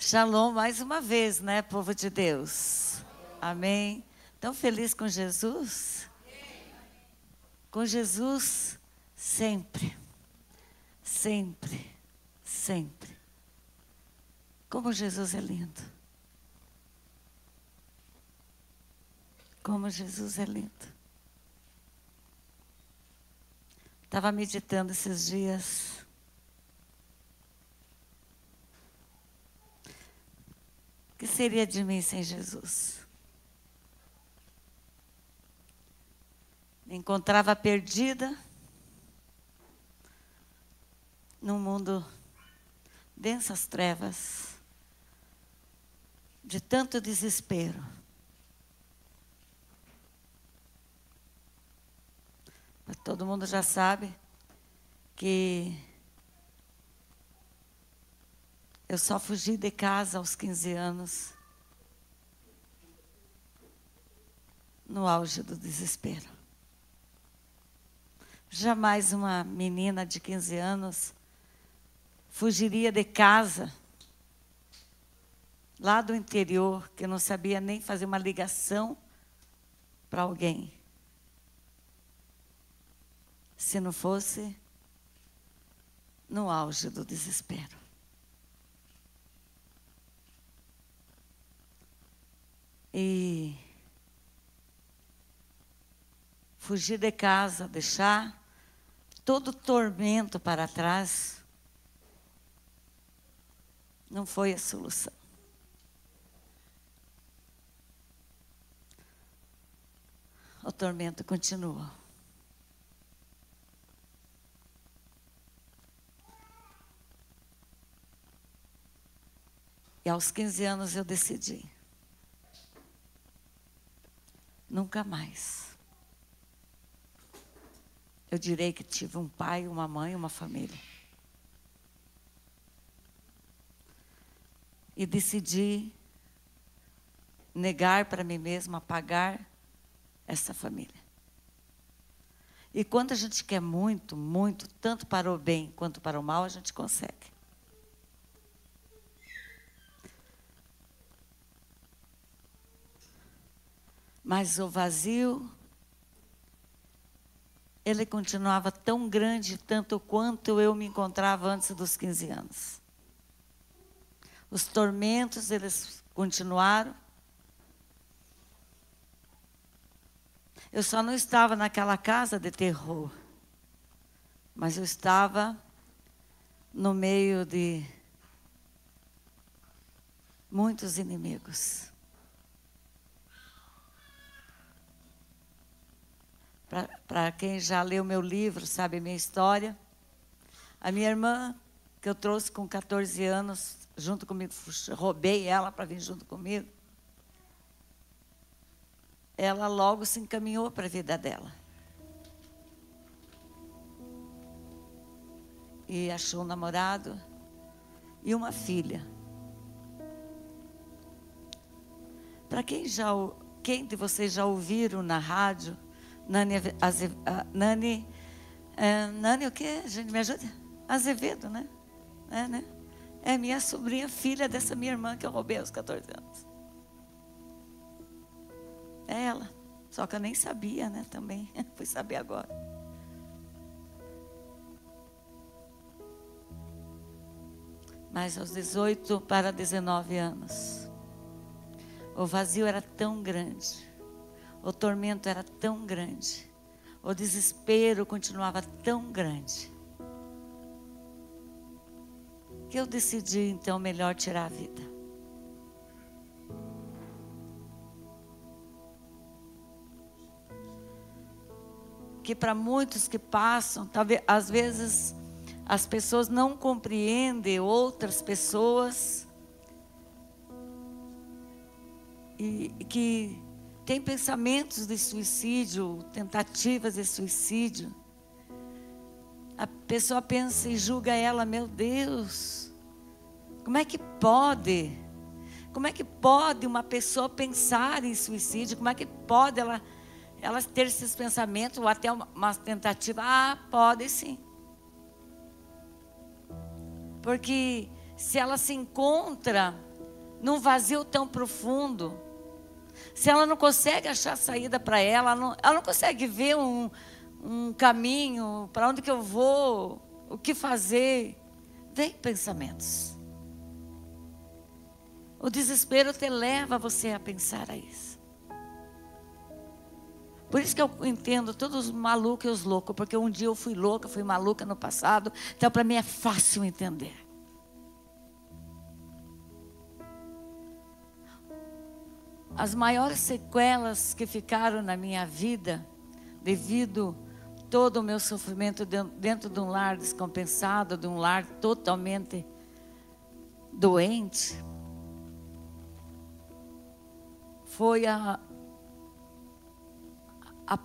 Shalom mais uma vez, né, povo de Deus? Amém? Tão feliz com Jesus? Com Jesus sempre, sempre, sempre. Como Jesus é lindo. Como Jesus é lindo. Estava meditando esses dias. O que seria de mim sem Jesus? Me encontrava perdida num mundo densas trevas, de tanto desespero. Mas todo mundo já sabe que eu só fugi de casa aos 15 anos, no auge do desespero. Jamais uma menina de 15 anos fugiria de casa, lá do interior, que não sabia nem fazer uma ligação para alguém, se não fosse no auge do desespero. E fugir de casa, deixar todo o tormento para trás, não foi a solução. O tormento continua. E aos 15 anos eu decidi. Nunca mais. Eu direi que tive um pai, uma mãe, uma família. E decidi negar para mim mesma, apagar essa família. E quando a gente quer muito, muito, tanto para o bem quanto para o mal, a gente consegue. Mas o vazio, ele continuava tão grande, tanto quanto eu me encontrava antes dos 15 anos. Os tormentos, eles continuaram. Eu só não estava naquela casa de terror, mas eu estava no meio de muitos inimigos. Para quem já leu meu livro, sabe a minha história. A minha irmã, que eu trouxe com 14 anos, junto comigo, roubei ela para vir junto comigo. Ela logo se encaminhou para a vida dela. E achou um namorado e uma filha. Para quem de vocês já ouviram na rádio, Nani o quê? Gente, me ajuda? Azevedo, né? Né? É minha sobrinha, filha dessa minha irmã que eu roubei aos 14 anos. É ela. Só que eu nem sabia, né? Também. Fui saber agora. Mas aos 18 para 19 anos, o vazio era tão grande. O tormento era tão grande. O desespero continuava tão grande. Que eu decidi, então, melhor tirar a vida. Que para muitos que passam, talvez, às vezes, as pessoas não compreendem outras pessoas. E que tem pensamentos de suicídio, tentativas de suicídio. A pessoa pensa e julga ela, meu Deus, como é que pode? Como é que pode uma pessoa pensar em suicídio? Como é que pode ela ter esses pensamentos ou até uma tentativa? Ah, pode sim. Porque se ela se encontra num vazio tão profundo, se ela não consegue achar saída para ela não consegue ver um caminho, para onde que eu vou, o que fazer, vem pensamentos. O desespero te leva você a pensar a isso. Por isso que eu entendo todos os malucos e os loucos, porque um dia eu fui louca, fui maluca no passado, então para mim é fácil entender. As maiores sequelas que ficaram na minha vida, devido todo o meu sofrimento dentro de um lar descompensado, de um lar totalmente doente, foi a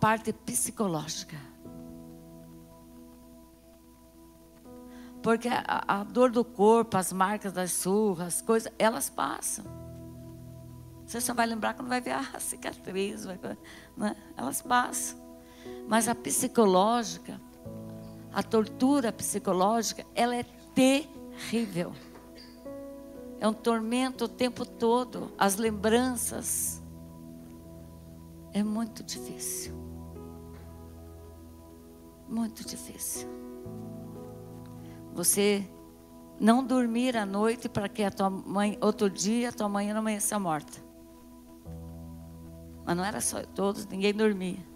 parte psicológica. Porque a dor do corpo, as marcas das surras, as coisas, elas passam. Você só vai lembrar quando vai ver a cicatriz, né? Elas passam. Mas a psicológica, a tortura psicológica, ela é terrível. É um tormento o tempo todo. As lembranças. É muito difícil. Muito difícil. Você não dormir à noite para que a tua mãe, outro dia, a tua mãe não amanheça morta. Mas não era só todos, ninguém dormia.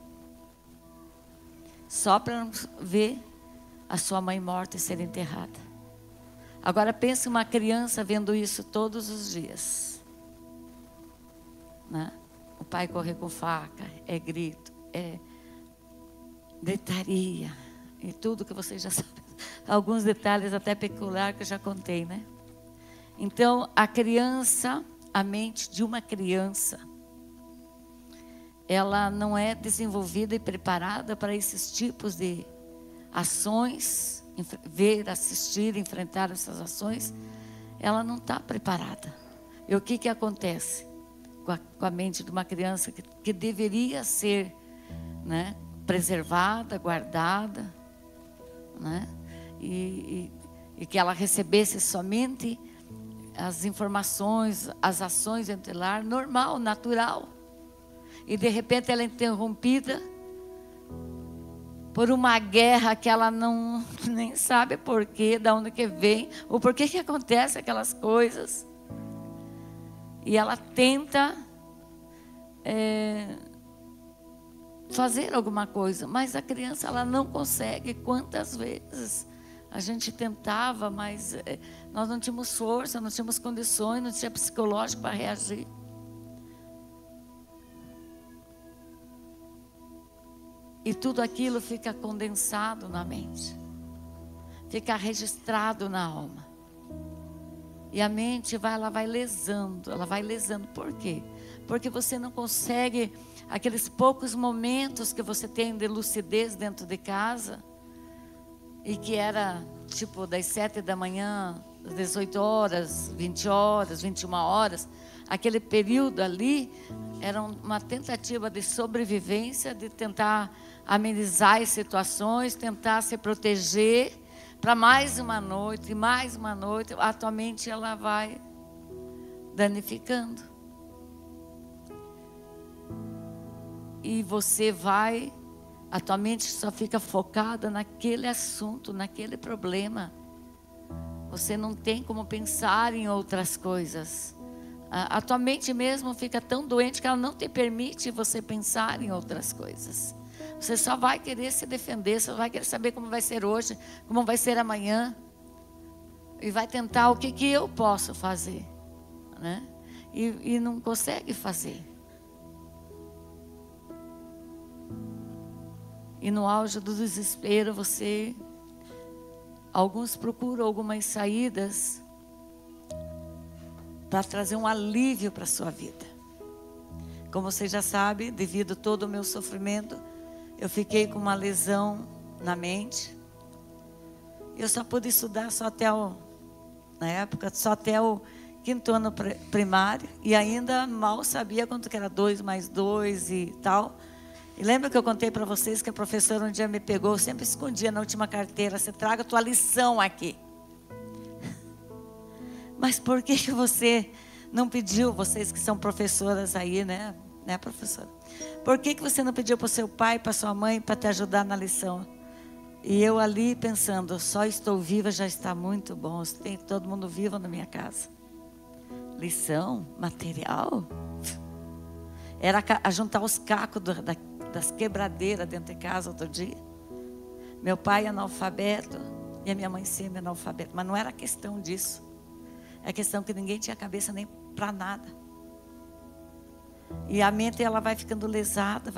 Só para não ver a sua mãe morta e ser enterrada. Agora pense uma criança vendo isso todos os dias. Né? O pai correr com faca, é grito, é gritaria, e tudo que vocês já sabem. Alguns detalhes até peculiares que eu já contei, né? Então, a criança, a mente de uma criança, ela não é desenvolvida e preparada para esses tipos de ações, ver, assistir, enfrentar essas ações. Ela não está preparada. E o que acontece com a mente de uma criança que deveria ser, né, preservada, guardada, né, e que ela recebesse somente as informações, as ações dentro do lar, normal, natural. E de repente ela é interrompida por uma guerra que ela não nem sabe porquê, de onde que vem, ou por que acontece aquelas coisas. E ela tenta fazer alguma coisa, mas a criança ela não consegue. Quantas vezes a gente tentava, mas nós não tínhamos força, não tínhamos condições, não tinha psicológico para reagir. E tudo aquilo fica condensado na mente, fica registrado na alma. E a mente ela vai lesando. Por quê? Porque você não consegue, aqueles poucos momentos que você tem de lucidez dentro de casa, e que era tipo das 7 da manhã, às 18 horas, 20 horas, 21 horas, aquele período ali era uma tentativa de sobrevivência, de tentar amenizar as situações, tentar se proteger para mais uma noite, a tua mente ela vai danificando. E a tua mente só fica focada naquele assunto, naquele problema. Você não tem como pensar em outras coisas. A tua mente mesmo fica tão doente que ela não te permite você pensar em outras coisas. Você só vai querer se defender, só vai querer saber como vai ser hoje, como vai ser amanhã. E vai tentar o que eu posso fazer, né? E não consegue fazer. E no auge do desespero, alguns procuram algumas saídas para trazer um alívio para a sua vida. Como você já sabe, devido a todo o meu sofrimento, eu fiquei com uma lesão na mente. Eu só pude estudar na época, só até o 5º ano primário. E ainda mal sabia quanto que era 2 mais 2 e tal. E lembra que eu contei para vocês que a professora um dia me pegou, eu sempre escondia na última carteira: você traga a tua lição aqui. Mas por que você não pediu, vocês que são professoras aí, né, professora? Por que você não pediu para o seu pai, para sua mãe, para te ajudar na lição? E eu ali pensando, só estou viva já está muito bom. Tem todo mundo vivo na minha casa. Lição, material. Era a juntar os cacos das quebradeiras dentro de casa outro dia. Meu pai analfabeto e a minha mãe semi-analfabeta. Mas não era questão disso. É questão que ninguém tinha cabeça nem para nada. E a mente ela vai ficando lesada,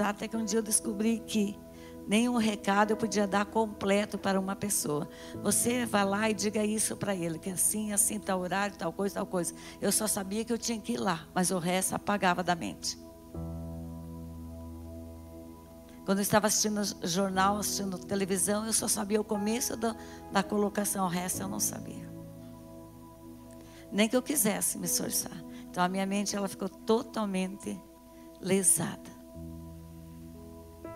até que um dia eu descobri que nenhum recado eu podia dar completo para uma pessoa. Você vai lá e diga isso para ele, que assim, tal horário, tal coisa, tal coisa. Eu só sabia que eu tinha que ir lá, mas o resto apagava da mente. Quando eu estava assistindo jornal, assistindo televisão, eu só sabia o começo da colocação, o resto eu não sabia. Nem que eu quisesse me esforçar. Então a minha mente ela ficou totalmente lesada.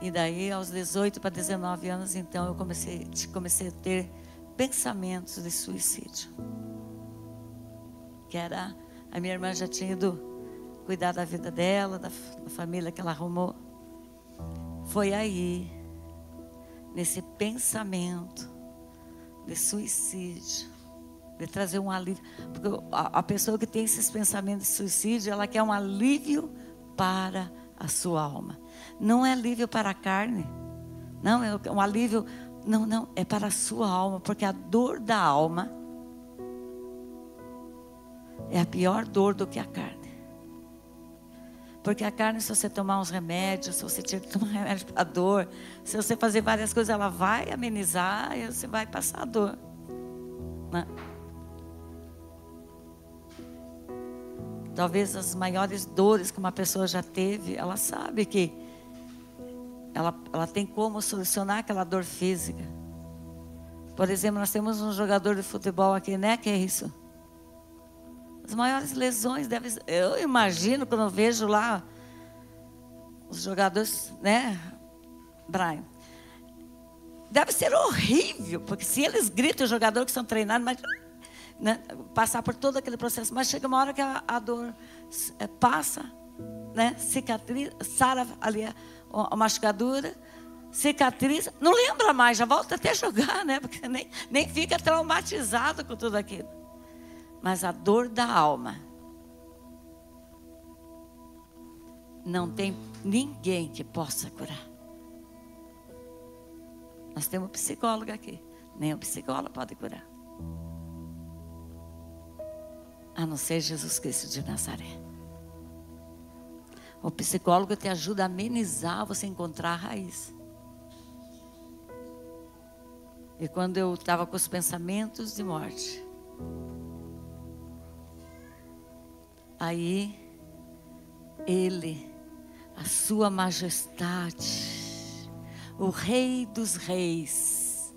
E daí aos 18 para 19 anos, então eu comecei a ter pensamentos de suicídio. Que era, a minha irmã já tinha ido cuidar da vida dela, da família que ela arrumou. Foi aí, nesse pensamento de suicídio, de trazer um alívio. Porque a pessoa que tem esses pensamentos de suicídio, ela quer um alívio para a sua alma. Não é alívio para a carne. Não, é um alívio. Não, é para a sua alma. Porque a dor da alma é a pior dor do que a carne. Porque a carne, se você tomar uns remédios, se você tiver que tomar remédio para a dor, se você fazer várias coisas, ela vai amenizar e você vai passar a dor. Né? Talvez as maiores dores que uma pessoa já teve, ela sabe que ela tem como solucionar aquela dor física. Por exemplo, nós temos um jogador de futebol aqui, né? Que é isso? As maiores lesões devem ser, eu imagino quando eu vejo lá os jogadores, né, Brian? Deve ser horrível, porque se eles gritam, os jogadores que são treinados, mas, né, passar por todo aquele processo, mas chega uma hora que a dor passa, né, cicatriza, sara ali a machucadura, cicatriza, não lembra mais, já volta até a jogar, né, porque nem fica traumatizado com tudo aquilo. Mas a dor da alma, não tem ninguém que possa curar. Nós temos um psicólogo aqui, nem o psicólogo pode curar. A não ser Jesus Cristo de Nazaré. O psicólogo te ajuda a amenizar, você encontrar a raiz. E quando eu estava com os pensamentos de morte, aí, Ele, a sua majestade, o Rei dos Reis,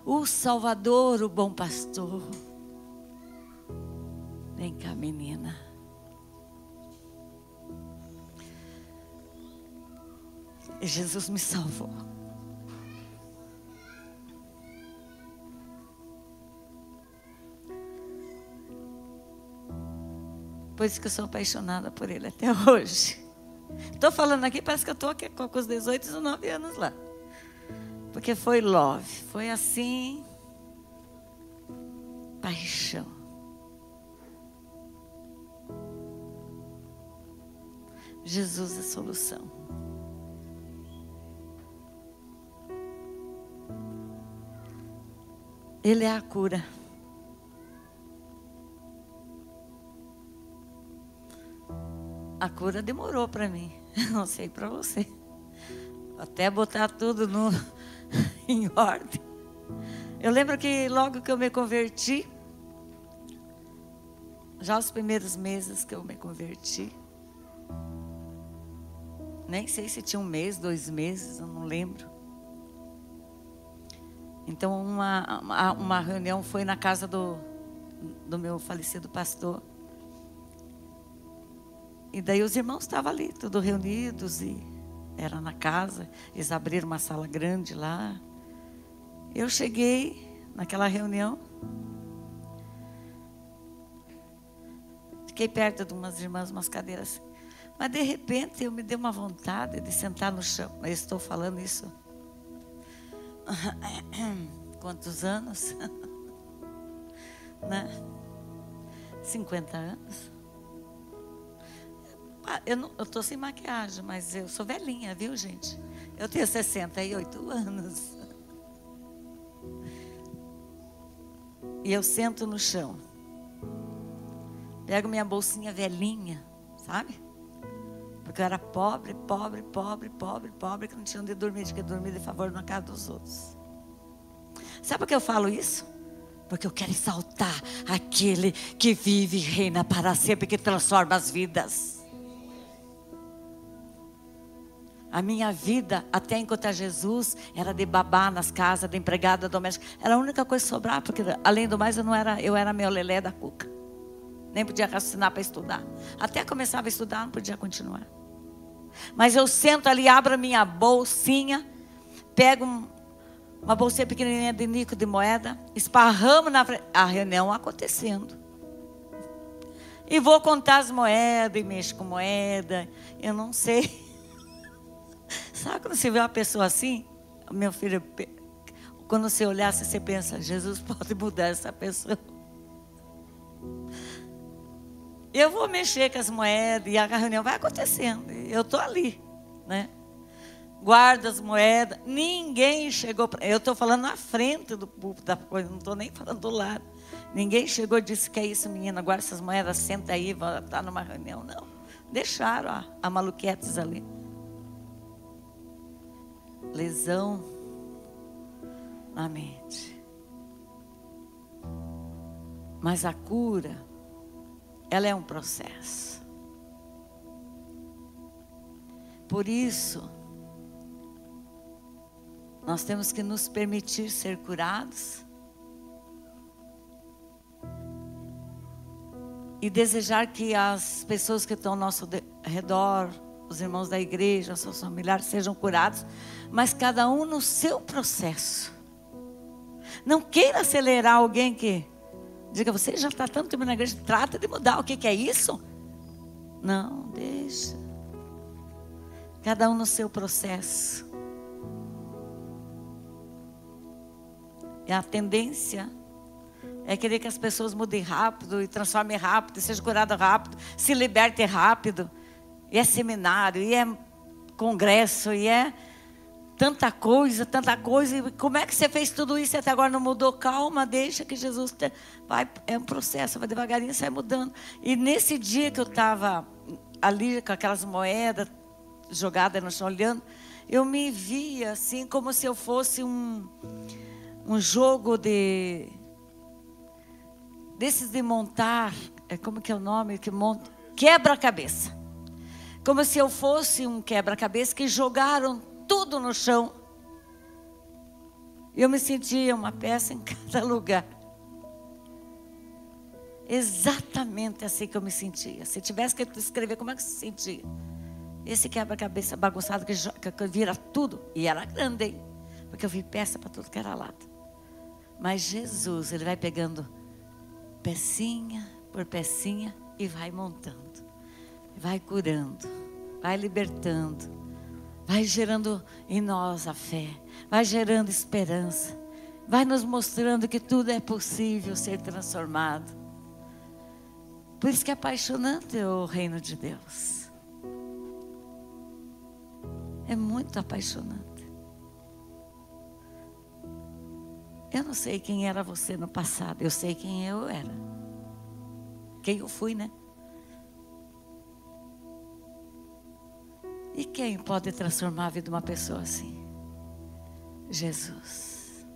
o Salvador, o bom pastor. Vem cá, menina. E Jesus me salvou. Por isso que eu sou apaixonada por Ele até hoje. Estou falando aqui, parece que eu estou aqui com os 18 e 19 anos lá. Porque foi love, foi assim, paixão. Jesus é a solução. Ele é a cura. A cura demorou para mim, não sei para você. Até botar tudo em ordem. Eu lembro que logo que eu me converti, já os primeiros meses que eu me converti, nem sei se tinha 1 mês, 2 meses, eu não lembro. Então uma reunião foi na casa do meu falecido pastor. E daí os irmãos estavam ali, todos reunidos, e era na casa, eles abriram uma sala grande lá. Eu cheguei naquela reunião, fiquei perto de umas irmãs, umas cadeiras assim. Mas de repente eu me dei uma vontade de sentar no chão. Eu estou falando isso. Quantos anos? Né? 50 anos. Eu estou sem maquiagem, mas eu sou velhinha, viu, gente? Eu tenho 68 anos. E eu sento no chão. Pego minha bolsinha velhinha, sabe? Porque eu era pobre, que não tinha onde dormir, tinha que dormir de favor na casa dos outros. Sabe por que eu falo isso? Porque eu quero exaltar aquele que vive e reina para sempre, que transforma as vidas. A minha vida, até encontrar Jesus, era de babá nas casas, de empregada doméstica. Era a única coisa que sobrava, porque além do mais eu era meu lelé da cuca. Nem podia raciocinar para estudar. Até começava a estudar, não podia continuar. Mas eu sento ali, abro a minha bolsinha, pego uma bolsinha pequenininha de nico de moeda, esparramos na frente, a reunião acontecendo. E vou contar as moedas, e mexo com moeda, eu não sei. Sabe quando você vê uma pessoa assim? Meu filho, quando você olhar, você pensa, Jesus pode mudar essa pessoa. Eu vou mexer com as moedas e a reunião vai acontecendo. Eu estou ali, né? Guardo as moedas. Ninguém chegou. Eu estou falando na frente do púlpito da coisa, não estou nem falando do lado. Ninguém chegou e disse que é isso, menina. Guarda essas moedas, senta aí, vai estar numa reunião. Não. Deixaram a maluquetes ali. Lesão na mente. Mas a cura, ela é um processo. Por isso, nós temos que nos permitir ser curados e desejar que as pessoas que estão ao nosso redor, os irmãos da igreja, os seus familiares, sejam curados, mas cada um no seu processo. Não queira acelerar alguém que diga, você já está tanto tempo na igreja, trata de mudar. O que é isso? Não, deixa. Cada um no seu processo. E a tendência é querer que as pessoas mudem rápido, e transformem rápido, e sejam curadas rápido, se libertem rápido. E é seminário, e é congresso, e é tanta coisa. E como é que você fez tudo isso e até agora não mudou? Calma, deixa que Jesus vai. É um processo, vai devagarinho, sai mudando. E nesse dia que eu estava ali com aquelas moedas jogadas no chão, olhando, eu me via assim como se eu fosse um jogo desses de montar, como que é o nome que monta? Quebra-cabeça. Como se eu fosse um quebra-cabeça que jogaram tudo no chão. Eu me sentia uma peça em cada lugar. Exatamente assim que eu me sentia. Se tivesse que escrever como é que se sentia. Esse quebra-cabeça bagunçado que vira tudo. E era grande, hein? Porque eu vi peça para tudo que era lado. Mas Jesus, Ele vai pegando pecinha por pecinha e vai montando. Vai curando, vai libertando, vai gerando em nós a fé, vai gerando esperança, vai nos mostrando que tudo é possível ser transformado. Por isso que é apaixonante o reino de Deus. É muito apaixonante. Eu não sei quem era você no passado, eu sei quem eu era. Quem eu fui, né? E quem pode transformar a vida de uma pessoa assim? Jesus.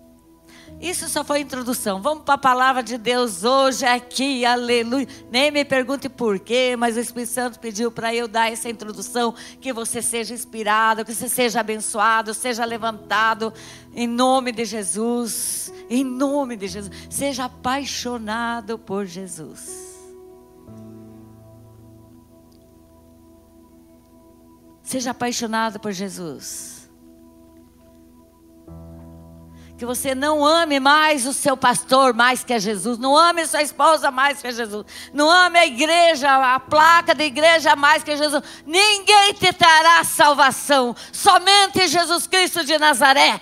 Isso só foi introdução. Vamos para a palavra de Deus hoje aqui, aleluia. Nem me pergunte por quê, mas o Espírito Santo pediu para eu dar essa introdução, que você seja inspirado, que você seja abençoado, seja levantado, em nome de Jesus, em nome de Jesus. Seja apaixonado por Jesus. Seja apaixonado por Jesus. que você não ame mais o seu pastor mais que a Jesus. Não ame sua esposa mais que a Jesus. Não ame a igreja, a placa da igreja mais que a Jesus. Ninguém te trará salvação. Somente Jesus Cristo de Nazaré.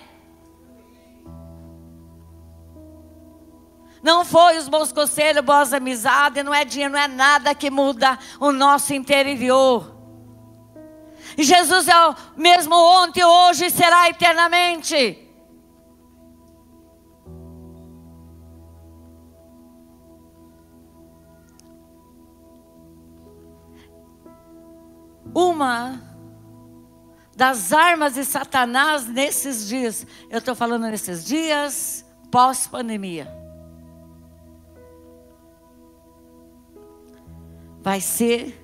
Não foi os bons conselhos, boas amizades, não é dinheiro, não é nada que muda o nosso interior. E Jesus é o mesmo ontem, hoje e será eternamente. Uma das armas de Satanás nesses dias, eu estou falando nesses dias pós-pandemia, vai ser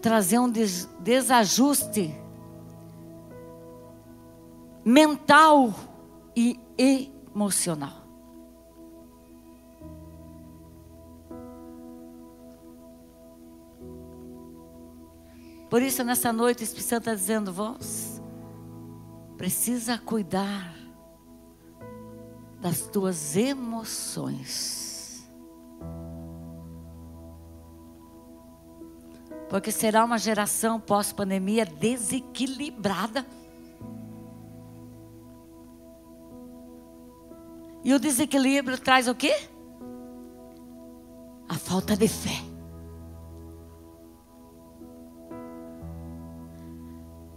trazer um desajuste mental e emocional. Por isso, nessa noite, o Espírito Santo está dizendo: vós precisa cuidar das tuas emoções. Porque será uma geração pós-pandemia desequilibrada. E o desequilíbrio traz o quê? A falta de fé.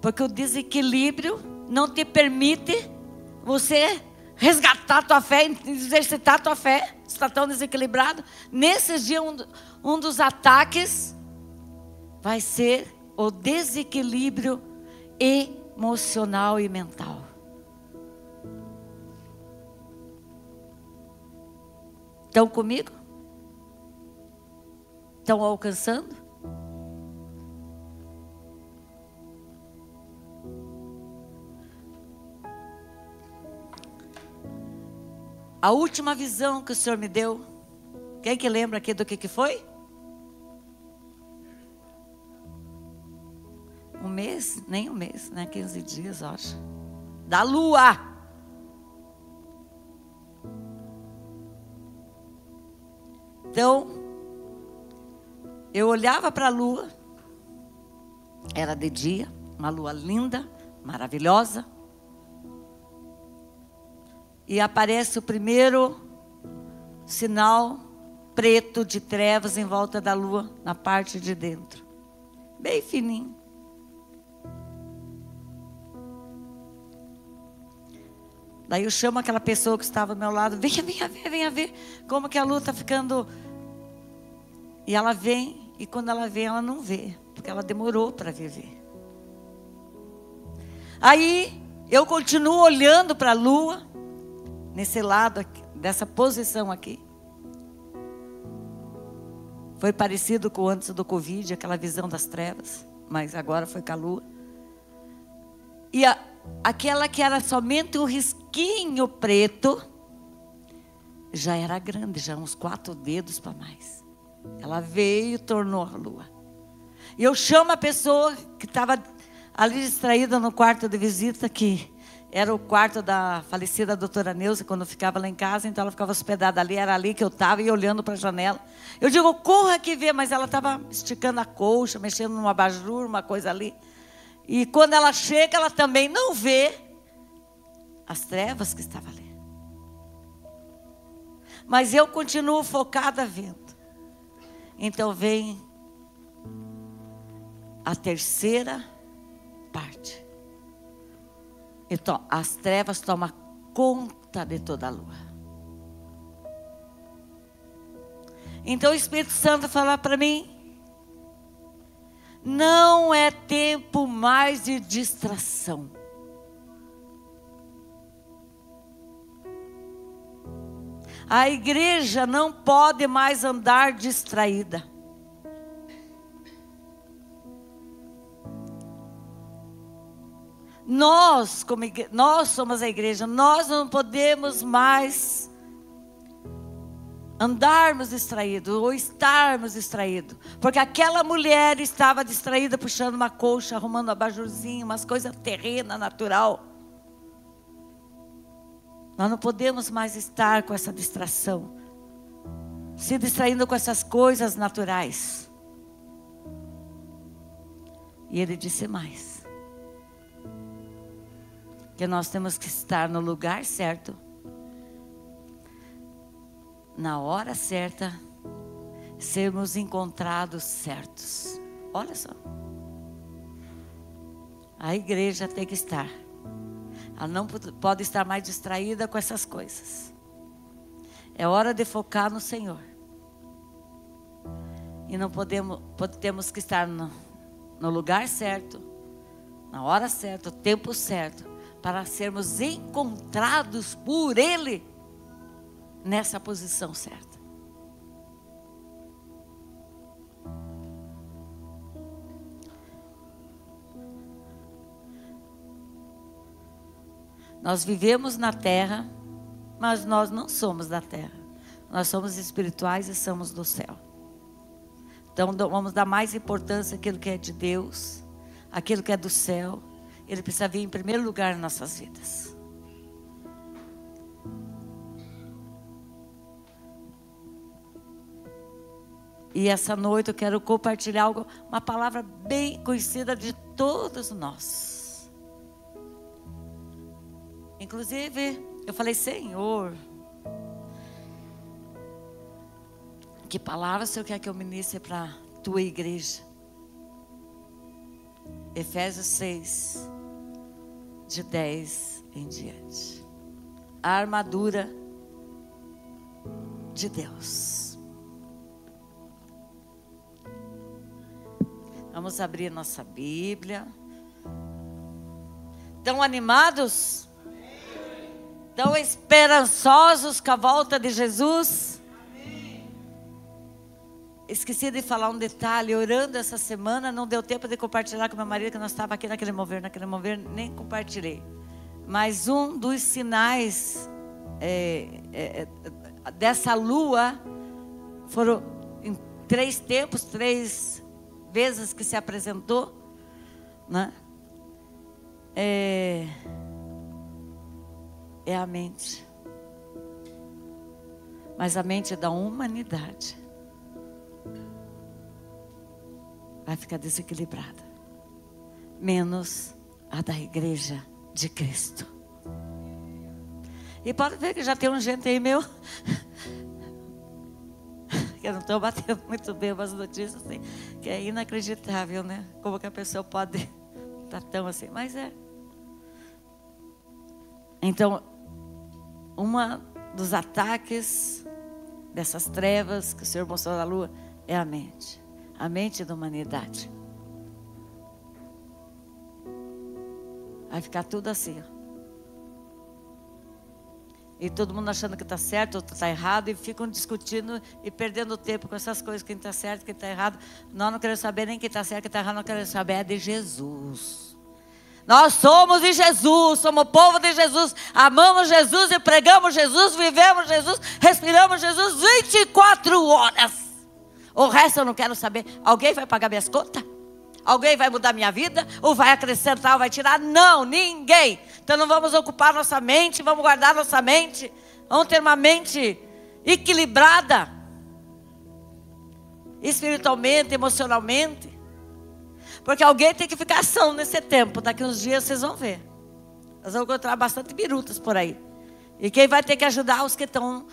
Porque o desequilíbrio não te permite você resgatar a tua fé, exercitar a tua fé. Você está tão desequilibrado. Nesses dias, um dos ataques vai ser o desequilíbrio emocional e mental. Estão comigo? Estão alcançando? A última visão que o Senhor me deu, quem que lembra aqui do que foi? Um mês? Nem um mês, né? 15 dias, eu acho. Da lua. Então, eu olhava para a lua. Era de dia, uma lua linda, maravilhosa. E aparece o primeiro sinal preto de trevas em volta da lua, na parte de dentro. Bem fininho. Daí eu chamo aquela pessoa que estava ao meu lado: venha ver como que a lua está ficando. E ela vem, e quando ela vem, ela não vê, porque ela demorou para ver. Aí eu continuo olhando para a lua, nesse lado aqui, dessa posição aqui. Foi parecido com antes do Covid, aquela visão das trevas, mas agora foi com a lua. E aquela que era somente um risquinho preto, já era grande, já uns 4 dedos para mais. Ela veio e tornou a lua. E eu chamo a pessoa que estava ali distraída no quarto de visita, que era o quarto da falecida doutora Neuza, quando eu ficava lá em casa, então ela ficava hospedada ali, era ali que eu estava, e olhando para a janela. Eu digo: corra aqui ver, mas ela estava esticando a colcha, mexendo num abajur, uma coisa ali. E quando ela chega, ela também não vê as trevas que estavam ali. Mas eu continuo focada vendo. Então vem a terceira parte. Então, as trevas tomam conta de toda a lua. Então o Espírito Santo fala para mim: não é tempo mais de distração. A igreja não pode mais andar distraída. Nós somos a igreja, nós não podemos mais andarmos distraídos ou estarmos distraídos. Porque aquela mulher estava distraída, puxando uma colcha, arrumando um abajurzinho, umas coisas terrenas, natural. Nós não podemos mais estar com essa distração, se distraindo com essas coisas naturais. E ele disse mais, que nós temos que estar no lugar certo, na hora certa, sermos encontrados certos. Olha só, a igreja tem que estar. Ela não pode estar mais distraída com essas coisas. É hora de focar no Senhor. E não temos que estar no lugar certo, na hora certa, no tempo certo, para sermos encontrados por Ele nessa posição certa. Nós vivemos na terra, mas nós não somos da terra. Nós somos espirituais e somos do céu. Então vamos dar mais importância àquilo que é de Deus, aquilo que é do céu. Ele precisa vir em primeiro lugar em nossas vidas. E essa noite eu quero compartilhar uma palavra bem conhecida de todos nós. Inclusive, eu falei, Senhor, que palavra o Senhor quer que eu ministre para a tua igreja? Efésios 6, de 10 em diante. A armadura de Deus. Vamos abrir nossa Bíblia. Estão animados? Tão esperançosos com a volta de Jesus? Amém. Esqueci de falar um detalhe. Orando essa semana, não deu tempo de compartilhar com meu marido, que nós estávamos aqui naquele mover, nem compartilhei. Mas um dos sinais dessa lua, foram em 3 tempos, 3 vezes que se apresentou, né? É a mente. Mas a mente da humanidade vai ficar desequilibrada, menos a da igreja de Cristo. E pode ver que já tem gente aí meu que eu não estou batendo muito bem umas notícias assim, que é inacreditável, né? Como que a pessoa pode estar tão assim, mas é. Então, dos ataques dessas trevas que o Senhor mostrou na lua é a mente da humanidade. Vai ficar tudo assim, ó. E todo mundo achando que está certo, outro está errado, e ficam discutindo e perdendo tempo com essas coisas, quem está certo, quem está errado. Nós não queremos saber nem quem está certo, quem está errado, nós queremos saber é de Jesus. Nós somos de Jesus, somos o povo de Jesus, amamos Jesus e pregamos Jesus, vivemos Jesus, respiramos Jesus 24 horas. O resto eu não quero saber. Alguém vai pagar minhas contas? Alguém vai mudar minha vida? Ou vai acrescentar, ou vai tirar? Não, ninguém. Então não vamos ocupar nossa mente, vamos guardar nossa mente. Vamos ter uma mente equilibrada, espiritualmente, emocionalmente. Porque alguém tem que ficar são nesse tempo. Daqui uns dias vocês vão ver. Nós vamos encontrar bastante birutas por aí. E quem vai ter que ajudar os que estão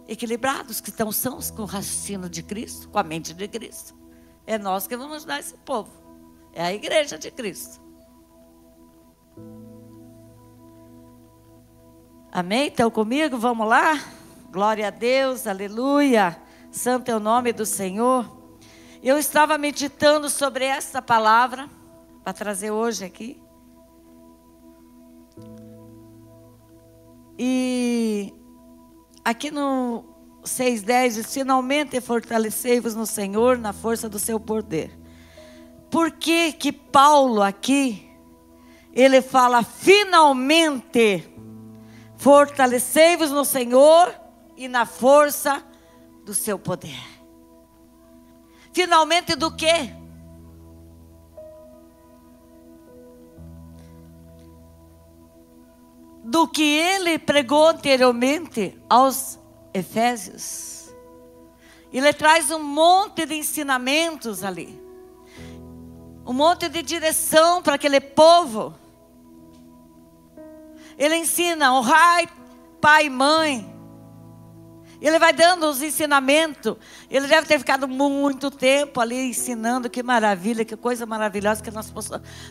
equilibrados, que estão sãos com o raciocínio de Cristo, com a mente de Cristo. É nós que vamos ajudar esse povo. É a igreja de Cristo. Amém? Estão comigo? Vamos lá? Glória a Deus, aleluia. Santo é o nome do Senhor. Eu estava meditando sobre essa palavra, para trazer hoje aqui. E aqui no 6:10 diz, finalmente fortalecei-vos no Senhor, na força do seu poder. Por que que Paulo aqui, ele fala, finalmente fortalecei-vos no Senhor e na força do seu poder? Finalmente do quê? Do do que ele pregou anteriormente aos Efésios. Ele traz um monte de ensinamentos ali. Um monte de direção para aquele povo. Ele ensina, honrai pai e mãe. Ele vai dando os ensinamentos. Ele deve ter ficado muito tempo ali ensinando. Que maravilha, que coisa maravilhosa. Que nós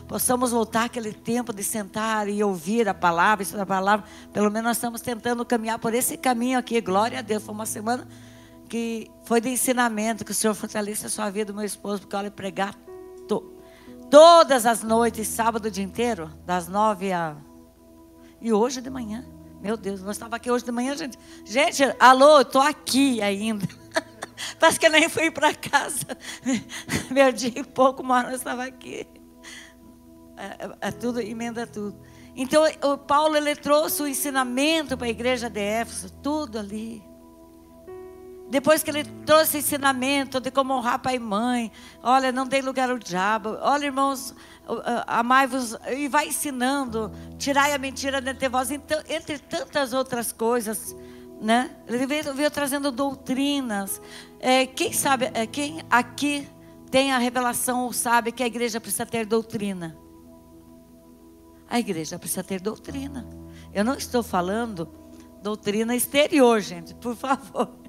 possamos voltar àquele tempo de sentar e ouvir a palavra, estudar a palavra. Pelo menos nós estamos tentando caminhar por esse caminho aqui. Glória a Deus. Foi uma semana que foi de ensinamento. Que o Senhor fortaleça a sua vida, meu esposo. Porque olha, pregar todas as noites, sábado o dia inteiro, das 9 a... E hoje de manhã. Meu Deus, nós estávamos aqui hoje de manhã, gente. Gente, alô, eu estou aqui ainda. Parece que eu nem fui para casa. Meu dia e pouco, mas nós estávamos aqui. Tudo, emenda tudo. Então, o Paulo, ele trouxe o ensinamento para a igreja de Éfeso, tudo ali. Depois que ele trouxe ensinamento de como honrar pai e mãe. Olha, não dê lugar ao diabo. Olha, irmãos, amai-vos. E vai ensinando. Tirai a mentira dentre vós. Então, entre tantas outras coisas, né? Ele veio trazendo doutrinas. Quem sabe, quem aqui tem a revelação ou sabe que a igreja precisa ter doutrina? A igreja precisa ter doutrina. Eu não estou falando doutrina exterior, gente, por favor.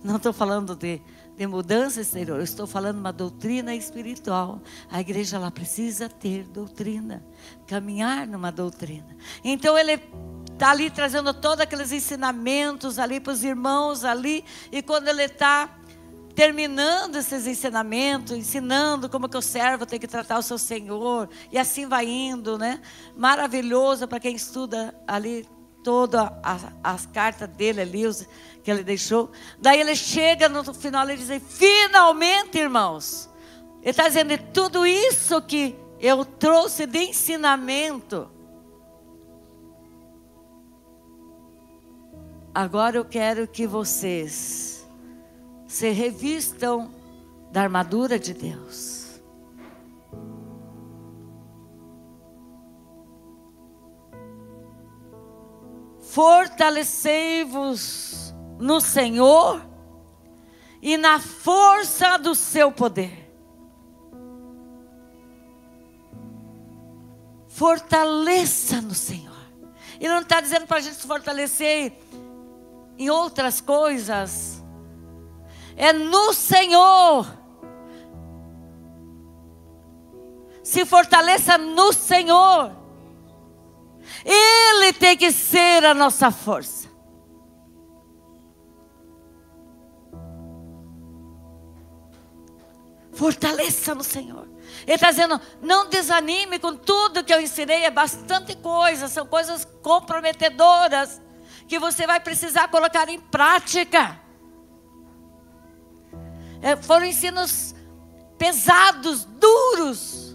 Não estou falando de mudança exterior, eu estou falando de uma doutrina espiritual. A igreja ela precisa ter doutrina, caminhar numa doutrina. Então ele está ali trazendo todos aqueles ensinamentos ali para os irmãos ali. E quando ele está terminando esses ensinamentos, ensinando como que o servo tem que tratar o seu Senhor. E assim vai indo, né? Maravilhoso para quem estuda ali todas as cartas dele ali, que ele deixou. Daí ele chega no final e diz: finalmente, irmãos, ele está dizendo, tudo isso que eu trouxe de ensinamento, agora eu quero que vocês se revistam da armadura de Deus. Fortalecei-vos no Senhor e na força do seu poder. Fortaleça no Senhor. Ele não está dizendo para a gente se fortalecer em outras coisas. É no Senhor. Se fortaleça no Senhor. Ele tem que ser a nossa força. Fortaleça no Senhor. Ele está dizendo, não desanime com tudo que eu ensinei. É bastante coisa, são coisas comprometedoras que você vai precisar colocar em prática. Foram ensinos pesados, duros.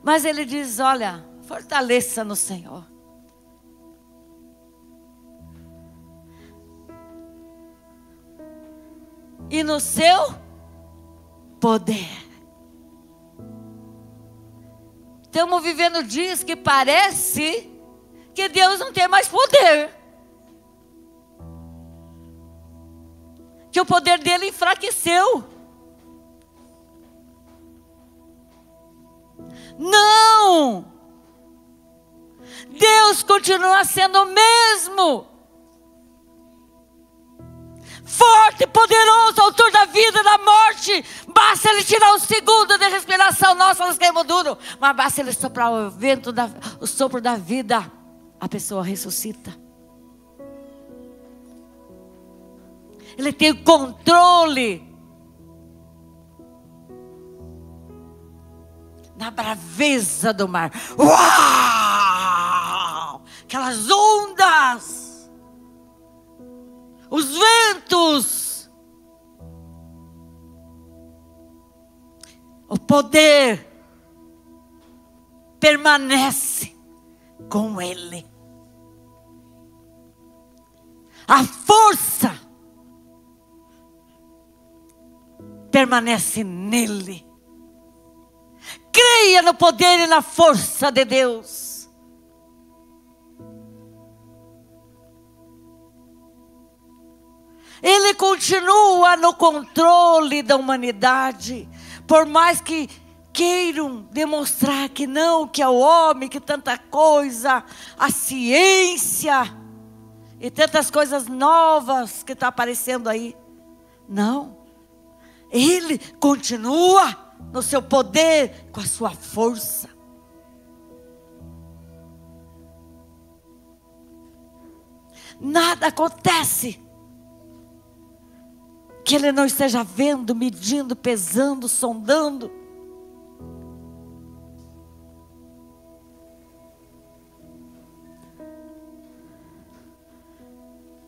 Mas ele diz, olha, fortaleça no Senhor. E no seu poder. Estamos vivendo dias que parece que Deus não tem mais poder. Que o poder dele enfraqueceu. Não! Deus continua sendo o mesmo. Forte, poderoso, autor da vida e da morte. Basta ele tirar um segundo de respiração. Nossa, nós caímos duro. Mas basta ele soprar o vento, o sopro da vida. A pessoa ressuscita. Ele tem controle. Na braveza do mar. Uau! Aquelas ondas. Os ventos. O poder permanece com ele. A força permanece nele. creia no poder e na força de Deus. Ele continua no controle da humanidade. Por mais que queiram demonstrar que não, que é o homem, que tanta coisa, a ciência e tantas coisas novas que estão aparecendo aí. Não. Ele continua no seu poder, com a sua força. Nada acontece que Ele não esteja vendo, medindo, pesando, sondando.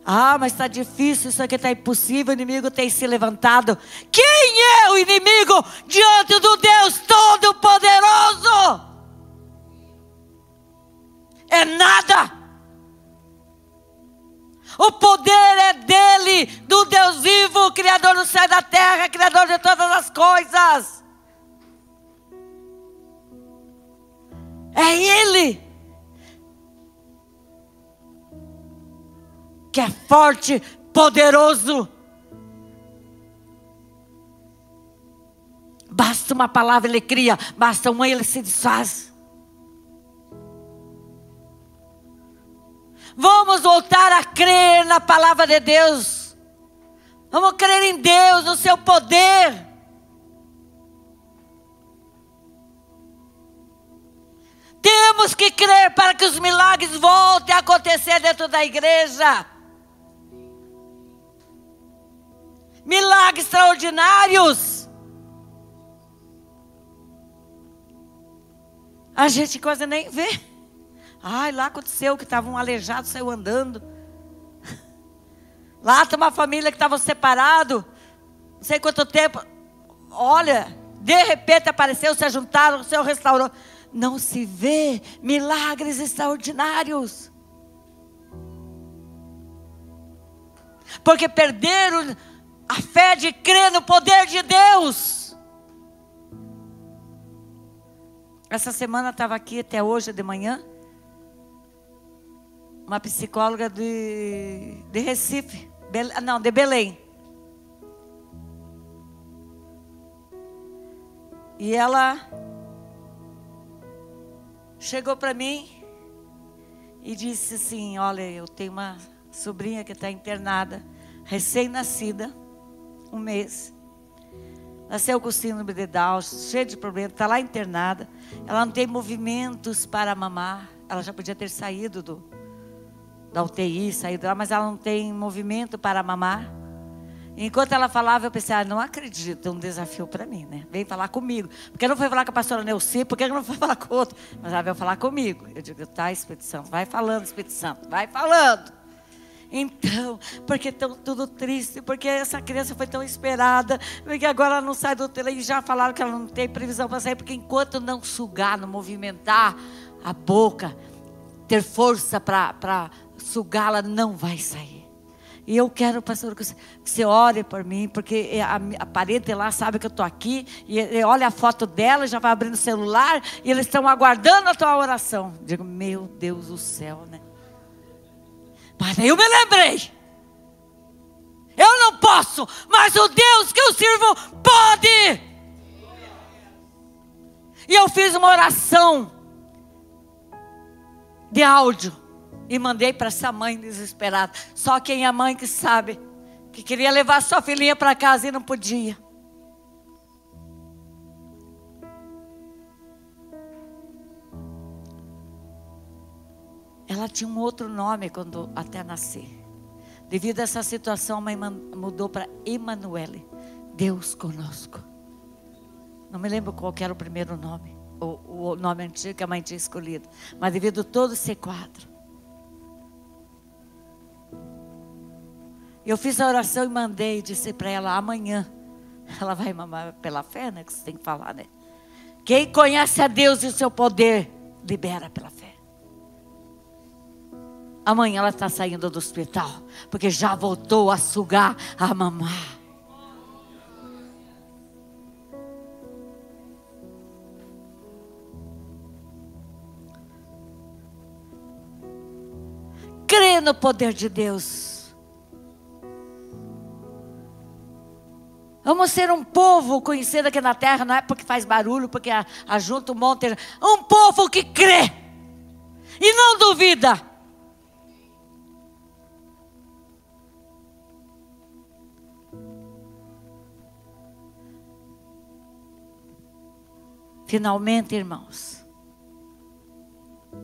Ah, mas está difícil, isso aqui está impossível, o inimigo tem se levantado. Quem é o inimigo diante do Deus Todo-Poderoso? É nada. O poder é dele, do Deus vivo, Criador do céu e da terra, Criador de todas as coisas. É Ele que é forte, poderoso. Basta uma palavra, Ele cria. Basta uma, Ele se desfaz. Vamos voltar a crer na palavra de Deus. Vamos crer em Deus, no seu poder. Temos que crer para que os milagres voltem a acontecer dentro da igreja. Milagres extraordinários. A gente quase nem vê. Ai, lá aconteceu que estava um aleijado, saiu andando. Lá tem uma família que estava separado. Não sei quanto tempo. Olha, de repente apareceu, se juntaram, o Senhor restaurou. Não se vê milagres extraordinários. Porque perderam a fé de crer no poder de Deus. Essa semana estava aqui até hoje de manhã. Uma psicóloga de Recife. Não, de Belém. E ela chegou para mim e disse assim: olha, eu tenho uma sobrinha que está internada, recém-nascida, 1 mês. Nasceu com síndrome de Down, cheia de problemas, está lá internada. Ela não tem movimentos para mamar. Ela já podia ter saído da UTI, saído lá, mas ela não tem movimento para mamar. Enquanto ela falava, eu pensei, não acredito, é um desafio para mim, né? Vem falar comigo. Porque não foi falar com a pastora Neuci, porque não foi falar com o outro. Mas ela veio falar comigo. Eu digo, tá, Espírito Santo, vai falando, Espírito Santo, vai falando. Então, porque estão tudo triste, porque essa criança foi tão esperada, porque agora ela não sai do UTI, e já falaram que ela não tem previsão para sair, porque enquanto não sugar, não movimentar a boca, ter força para sugá-la, não vai sair. E eu quero, pastor, que você ore por mim, porque a parede lá sabe que eu estou aqui, e olha a foto dela, já vai abrindo o celular, e eles estão aguardando a tua oração. Digo, meu Deus do céu, né? Mas aí eu me lembrei, eu não posso, mas o Deus que eu sirvo pode. E eu fiz uma oração de áudio e mandei para essa mãe desesperada. Só quem é mãe que sabe, que queria levar sua filhinha para casa e não podia. Ela tinha um outro nome quando até nascer. Devido a essa situação, a mãe mudou para Emanuele, Deus conosco. Não me lembro qual que era o primeiro nome, o nome antigo que a mãe tinha escolhido. Mas devido a todo esse quadro, eu fiz a oração e mandei, disse para ela, amanhã ela vai mamar pela fé, né? Que você tem que falar, né? Quem conhece a Deus e o seu poder, libera pela fé. Amanhã ela está saindo do hospital, porque já voltou a sugar, a mamar. no poder de Deus. Vamos ser um povo conhecido aqui na terra, não é porque faz barulho, porque ajunta um monte. Um povo que crê e não duvida. Finalmente, irmãos,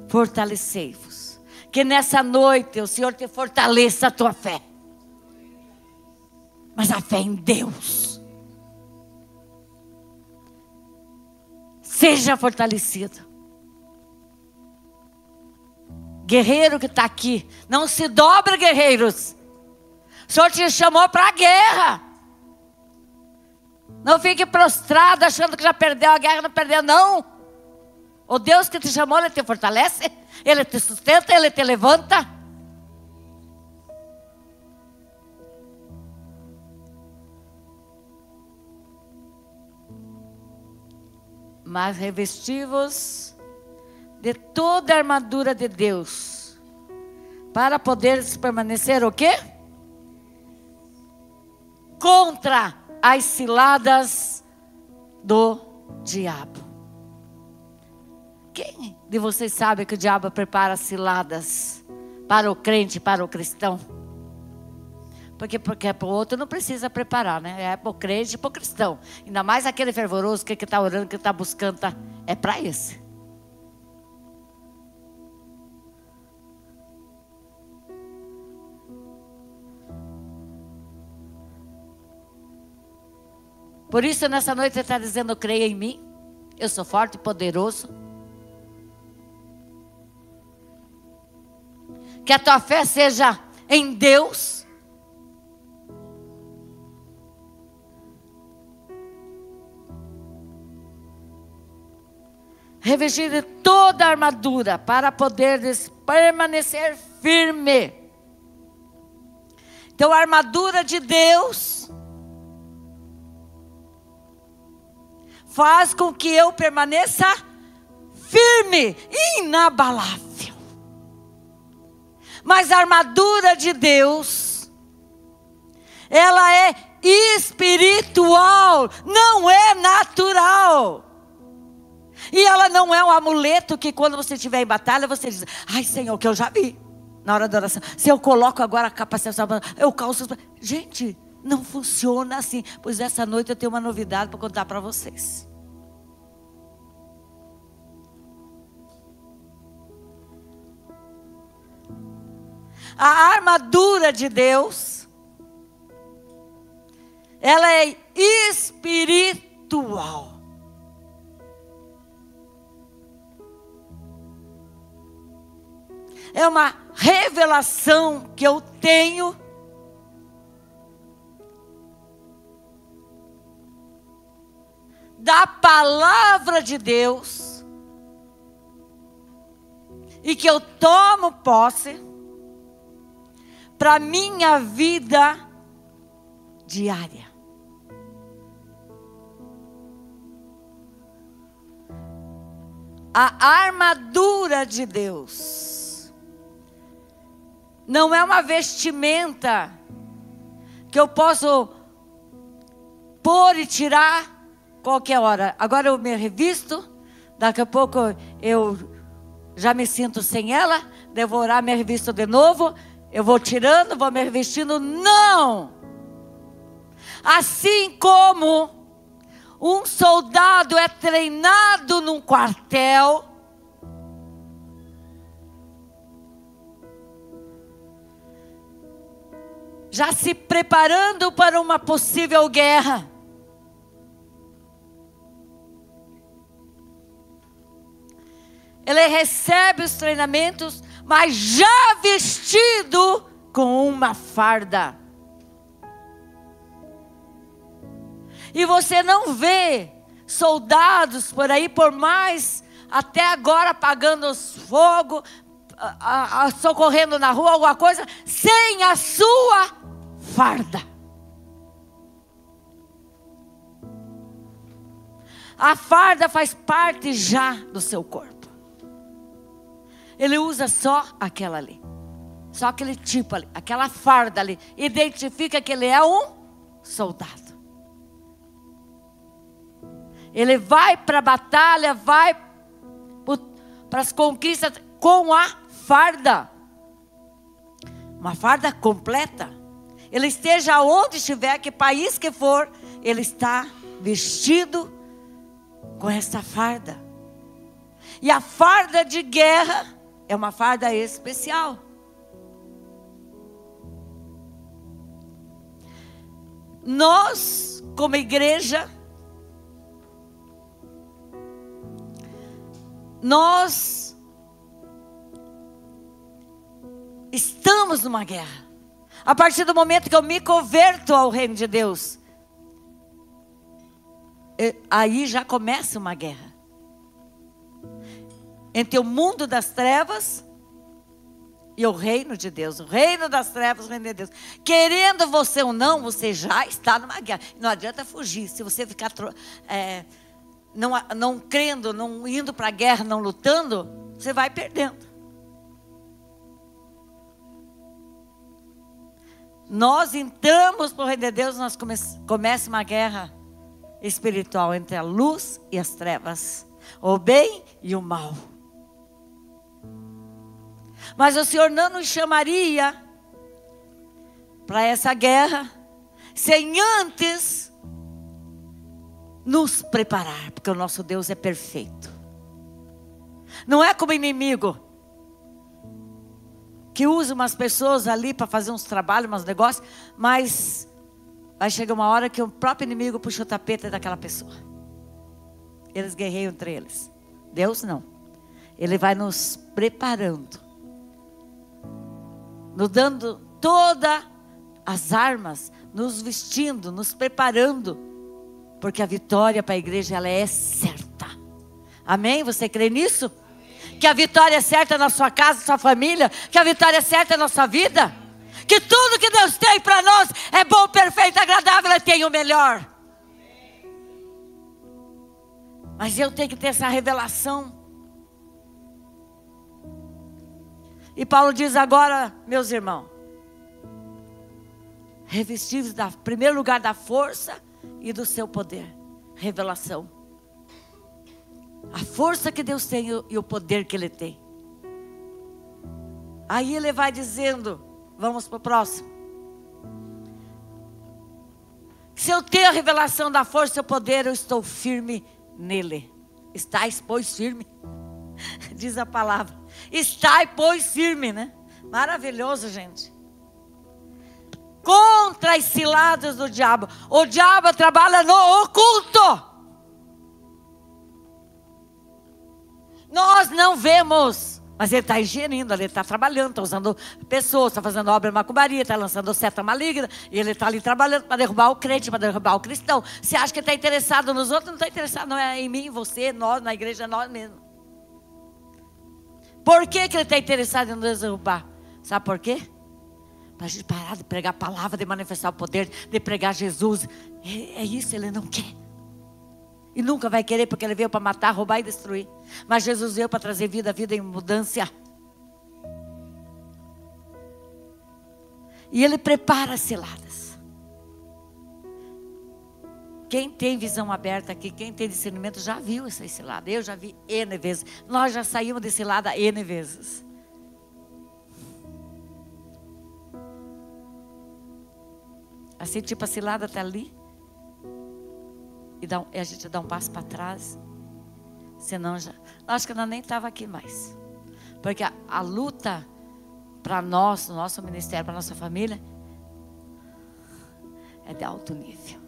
fortalecei-vos. Que nessa noite o Senhor te fortaleça a tua fé. Mas a fé em Deus. Seja fortalecido. Guerreiro que está aqui, não se dobre, guerreiros. O Senhor te chamou para a guerra. Não fique prostrado achando que já perdeu a guerra. Não perdeu, não. O Deus que te chamou, Ele te fortalece, Ele te sustenta, Ele te levanta. Mas revesti-vos de toda a armadura de Deus, para poderes permanecer o quê? Contra as ciladas do diabo. Quem de vocês sabe que o diabo prepara ciladas para o crente, para o cristão? Porque para o outro não precisa preparar, né? É para o crente e para o cristão. Ainda mais aquele fervoroso que está orando, que está buscando, é para esse. Por isso, nessa noite, você está dizendo: creia em mim, eu sou forte e poderoso. Que a tua fé seja em Deus. Revestir de toda a armadura para poder permanecer firme. Então, a armadura de Deus faz com que eu permaneça firme, inabalável. Mas a armadura de Deus, ela é espiritual, não é natural. E ela não é um amuleto que quando você estiver em batalha, você diz: ai, Senhor, que eu já vi na hora da oração. Se eu coloco agora a capacete, eu calço. Gente, não funciona assim. Pois essa noite eu tenho uma novidade para contar para vocês. A armadura de Deus, ela é espiritual. É uma revelação que eu tenho da palavra de Deus e que eu tomo posse para minha vida diária. A armadura de Deus não é uma vestimenta que eu posso pôr e tirar qualquer hora. Agora eu me revisto, daqui a pouco eu já me sinto sem ela, devo orar, me revisto de novo, eu vou tirando, vou me revestindo. Não! Assim como um soldado é treinado num quartel, já se preparando para uma possível guerra. Ele recebe os treinamentos, mas já vestido com uma farda. E você não vê soldados por aí, por mais até agora apagando os fogos, socorrendo na rua, alguma coisa, sem a sua farda. A farda faz parte já do seu corpo. Ele usa só aquela ali. Só aquele tipo ali, aquela farda ali, identifica que ele é um soldado. Ele vai para a batalha, vai para as conquistas com a farda. Uma farda completa. Ele esteja onde estiver, que país que for, ele está vestido com essa farda. E a farda de guerra é uma farda especial. Nós, como igreja, nós estamos numa guerra. A partir do momento que eu me converto ao reino de Deus, aí já começa uma guerra entre o mundo das trevas e o reino de Deus. O reino das trevas, o reino de Deus. Querendo você ou não, você já está numa guerra. Não adianta fugir. Se você ficar não crendo, não indo para a guerra, não lutando, você vai perdendo. Nós entramos para o reino de Deus, nós começa uma guerra espiritual entre a luz e as trevas, o bem e o mal. Mas o Senhor não nos chamaria para essa guerra sem antes nos preparar, porque o nosso Deus é perfeito. Não é como inimigo que usa umas pessoas ali para fazer uns trabalhos, uns negócios, mas vai chegar uma hora que o próprio inimigo puxa o tapete daquela pessoa. Eles guerreiam entre eles. Deus não. Ele vai nos preparando, nos dando todas as armas, nos vestindo, nos preparando, porque a vitória para a igreja, ela é certa. Amém? Você crê nisso? Que a vitória é certa na sua casa, na sua família, que a vitória é certa na sua vida, que tudo que Deus tem para nós é bom, perfeito, agradável e tem o melhor. Mas eu tenho que ter essa revelação. E Paulo diz agora, meus irmãos, revestidos em primeiro lugar da força e do seu poder. Revelação. A força que Deus tem e o poder que Ele tem. Aí ele vai dizendo, vamos para o próximo. Se eu tenho a revelação da força e o poder, eu estou firme nele. Estais, pois, firme. Diz a palavra. Estai, pois, firme, né? Maravilhoso, gente. Contra as ciladas do diabo. O diabo trabalha no oculto. Nós não vemos, mas ele está ingerindo, ele está trabalhando, está usando pessoas, está fazendo obra de macumbaria, está lançando seta maligna, e ele está ali trabalhando para derrubar o crente, para derrubar o cristão. Você acha que ele está interessado nos outros? Não está interessado, não é em mim, em você, nós, na igreja, nós mesmos. Por que ele está interessado em nos derrubar? Sabe por quê? Para a gente parar de pregar a palavra, de manifestar o poder, de pregar Jesus. É isso, ele não quer. E nunca vai querer, porque ele veio para matar, roubar e destruir. Mas Jesus veio para trazer vida, vida em mudança. E ele prepara as ciladas. Quem tem visão aberta aqui, quem tem discernimento, já viu essas ciladas. Eu já vi N vezes. Nós já saímos de cilada N vezes. Assim, tipo, a cilada está ali. E a gente dá um passo para trás. Senão já... Acho que nós nem estava aqui mais. Porque a luta para nós, no nosso ministério, para nossa família, é de alto nível.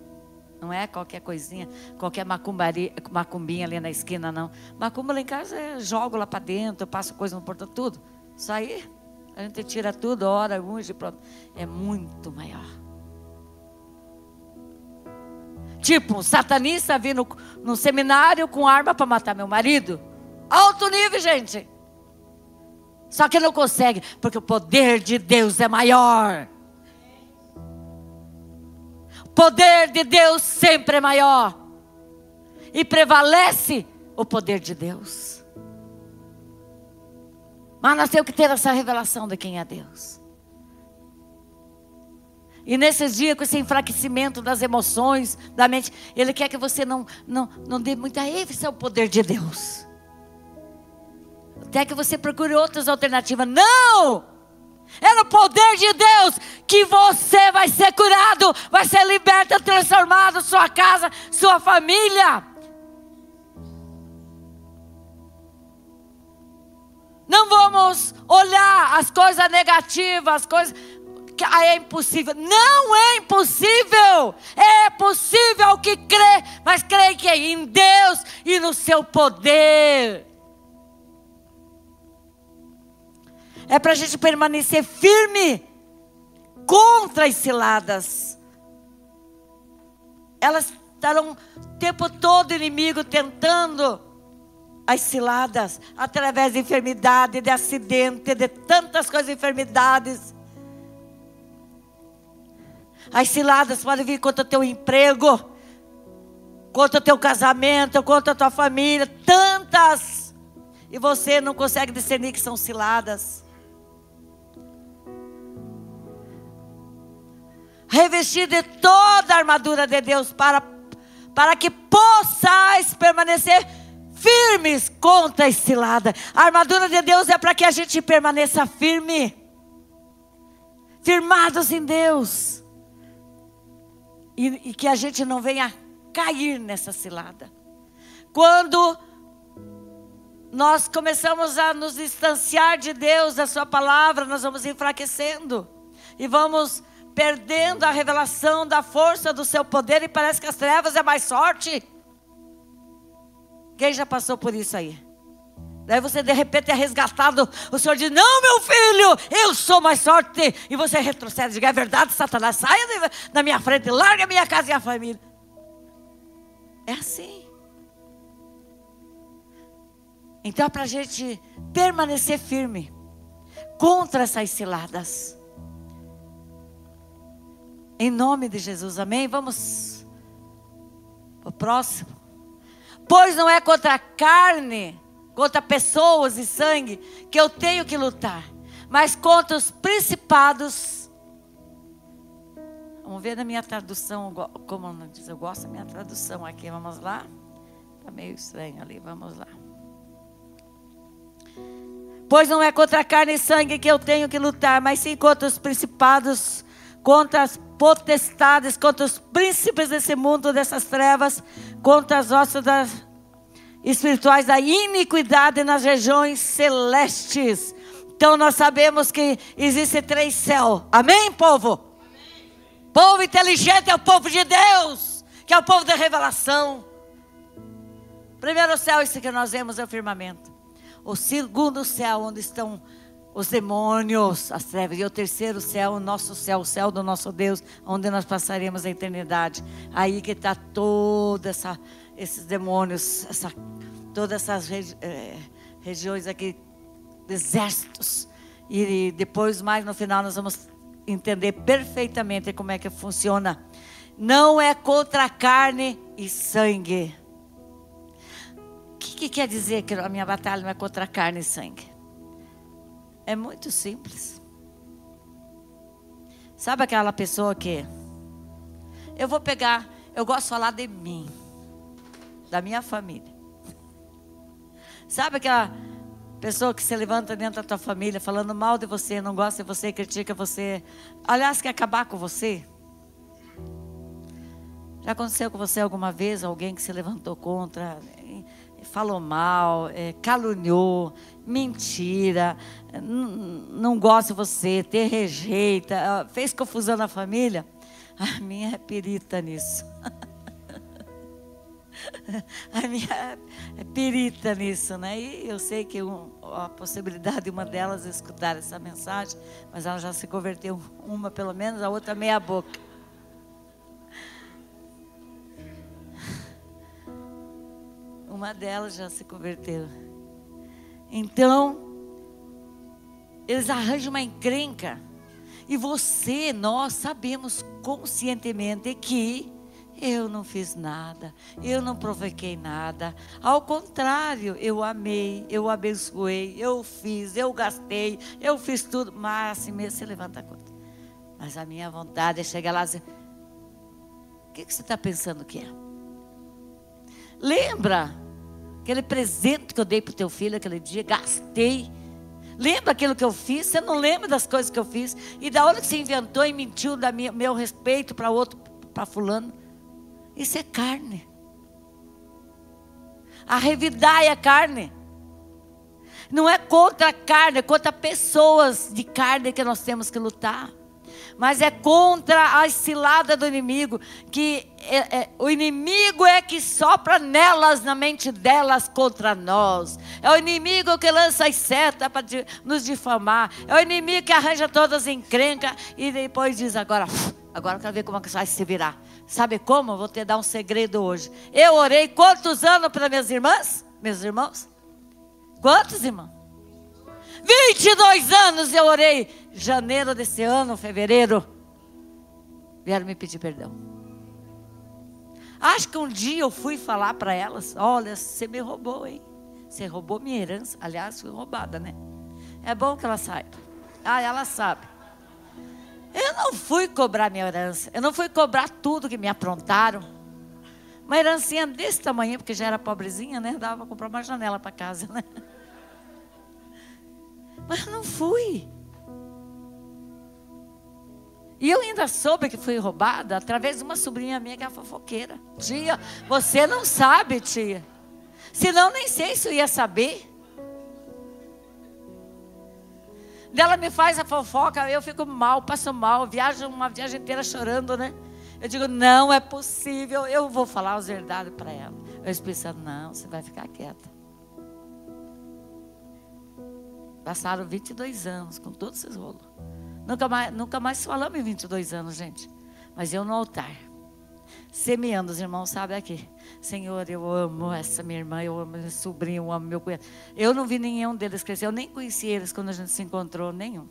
Não é qualquer coisinha, qualquer macumbinha ali na esquina, não. Macumba lá em casa, eu jogo lá para dentro, eu passo coisa no portão, tudo. Isso aí, a gente tira tudo, ora, unge, pronto. É muito maior. Tipo, um satanista vir no seminário com arma para matar meu marido. Alto nível, gente. Só que não consegue, porque o poder de Deus é maior. O poder de Deus sempre é maior. E prevalece o poder de Deus. Mas nós temos que ter essa revelação de quem é Deus. E nesses dias, com esse enfraquecimento das emoções, da mente, Ele quer que você não dê muita ênfase ao poder de Deus. Até que você procure outras alternativas. Não! É no poder de Deus que você vai ser curado, vai ser liberto, transformado, sua casa, sua família. Não vamos olhar as coisas negativas, as coisas que é impossível. Não é impossível. É possível ao que crê, mas crê que é em Deus e no seu poder. É para a gente permanecer firme contra as ciladas. Elas estarão o tempo todo inimigo tentando as ciladas, através de enfermidade, de acidente, de tantas coisas, enfermidades. As ciladas podem vir contra o teu emprego, contra o teu casamento, contra a tua família, tantas. E você não consegue discernir que são ciladas. Revestir de toda a armadura de Deus para que possais permanecer firmes contra a cilada. A armadura de Deus é para que a gente permaneça firme, firmados em Deus, e que a gente não venha cair nessa cilada. Quando nós começamos a nos distanciar de Deus, da sua palavra, nós vamos enfraquecendo e vamos perdendo a revelação da força do seu poder, e parece que as trevas é mais forte. Quem já passou por isso aí? Daí você de repente é resgatado, o Senhor diz: não, meu filho, eu sou mais forte. E você retrocede, diz: é verdade, Satanás, saia da minha frente, larga a minha casa e a família. É assim. Então é para a gente permanecer firme contra essas ciladas. Em nome de Jesus, amém? Vamos para o próximo. Pois não é contra a carne, contra pessoas e sangue que eu tenho que lutar, mas contra os principados. Vamos ver na minha tradução, como diz, eu gosto da minha tradução aqui, vamos lá. Está meio estranho ali, vamos lá. Pois não é contra a carne e sangue que eu tenho que lutar, mas sim contra os principados, contra as potestades, contra os príncipes desse mundo, dessas trevas, contra as hostes espirituais da iniquidade nas regiões celestes. Então nós sabemos que existe 3 céus. Amém, povo? Amém. Povo inteligente é o povo de Deus, que é o povo da revelação. Primeiro céu, esse que nós vemos é o firmamento. O segundo céu, onde estão os demônios, as trevas. E o terceiro céu, o nosso céu, o céu do nosso Deus, onde nós passaremos a eternidade. Aí que está todos esses demônios, todas essas regiões aqui, exércitos. E depois, mais no final, nós vamos entender perfeitamente como é que funciona. Não é contra carne e sangue. O que quer dizer que a minha batalha não é contra carne e sangue? É muito simples. Sabe aquela pessoa que... eu gosto de falar de mim, da minha família. Sabe aquela pessoa que se levanta dentro da tua família falando mal de você, não gosta de você, critica você, aliás, quer acabar com você? Já aconteceu com você alguma vez alguém que se levantou contra, falou mal, caluniou, mentira, não gosta de você, te rejeita, fez confusão na família? A minha é perita nisso. A minha é perita nisso, né? E eu sei que a possibilidade de uma delas escutar essa mensagem, mas ela já se converteu, uma pelo menos, a outra meia boca. Uma delas já se converteu. Então, eles arranjam uma encrenca. E nós sabemos conscientemente que Eu não fiz nada, eu não provoquei nada. Ao contrário, eu amei, eu abençoei, eu fiz, eu gastei, eu fiz tudo. Mas assim mesmo você levanta a conta. Mas a minha vontade é chegar lá e dizer: o que você está pensando que é? Lembra aquele presente que eu dei para o teu filho aquele dia? Gastei. Lembra aquilo que eu fiz? Você não lembra das coisas que eu fiz? E da hora que você inventou e mentiu da meu respeito para outro, para fulano? Isso é carne. A revidar é a carne. Não é contra a carne, é contra pessoas de carne que nós temos que lutar. Mas é contra a cilada do inimigo. Que o inimigo é que sopra nelas, na mente delas, contra nós. É o inimigo que lança as setas para nos difamar. É o inimigo que arranja todas as encrencas e depois diz: agora eu quero ver como é que vai se virar. Sabe como? Eu vou te dar um segredo hoje. Eu orei quantos anos para minhas irmãs? Meus irmãos? Quantos, irmãos? 22 anos eu orei. Janeiro desse ano, fevereiro, vieram me pedir perdão. Acho que um dia eu fui falar para elas: olha, você me roubou, hein? Você roubou minha herança. Aliás, fui roubada, né? É bom que ela saiba. Ela sabe. Eu não fui cobrar minha herança. Eu não fui cobrar tudo que me aprontaram. Uma herancinha desse tamanho, porque já era pobrezinha, né? Dava para comprar uma janela para casa, né? Mas eu não fui. E eu ainda soube que fui roubada através de uma sobrinha minha que é fofoqueira. Tia, você não sabe, tia. Senão nem sei se eu ia saber. Dela me faz a fofoca, eu fico mal, passo mal, viajo uma viagem inteira chorando, né? Eu digo: não é possível, eu vou falar as verdades para ela. Eu pensando: não, você vai ficar quieta. Passaram 22 anos com todos esses rolos. Nunca mais falamos em 22 anos, gente. Mas eu no altar, semeando, os irmãos sabem aqui: Senhor, eu amo essa minha irmã, eu amo meu sobrinho, eu amo meu cunhado. Eu não vi nenhum deles crescer, eu nem conheci eles quando a gente se encontrou, nenhum.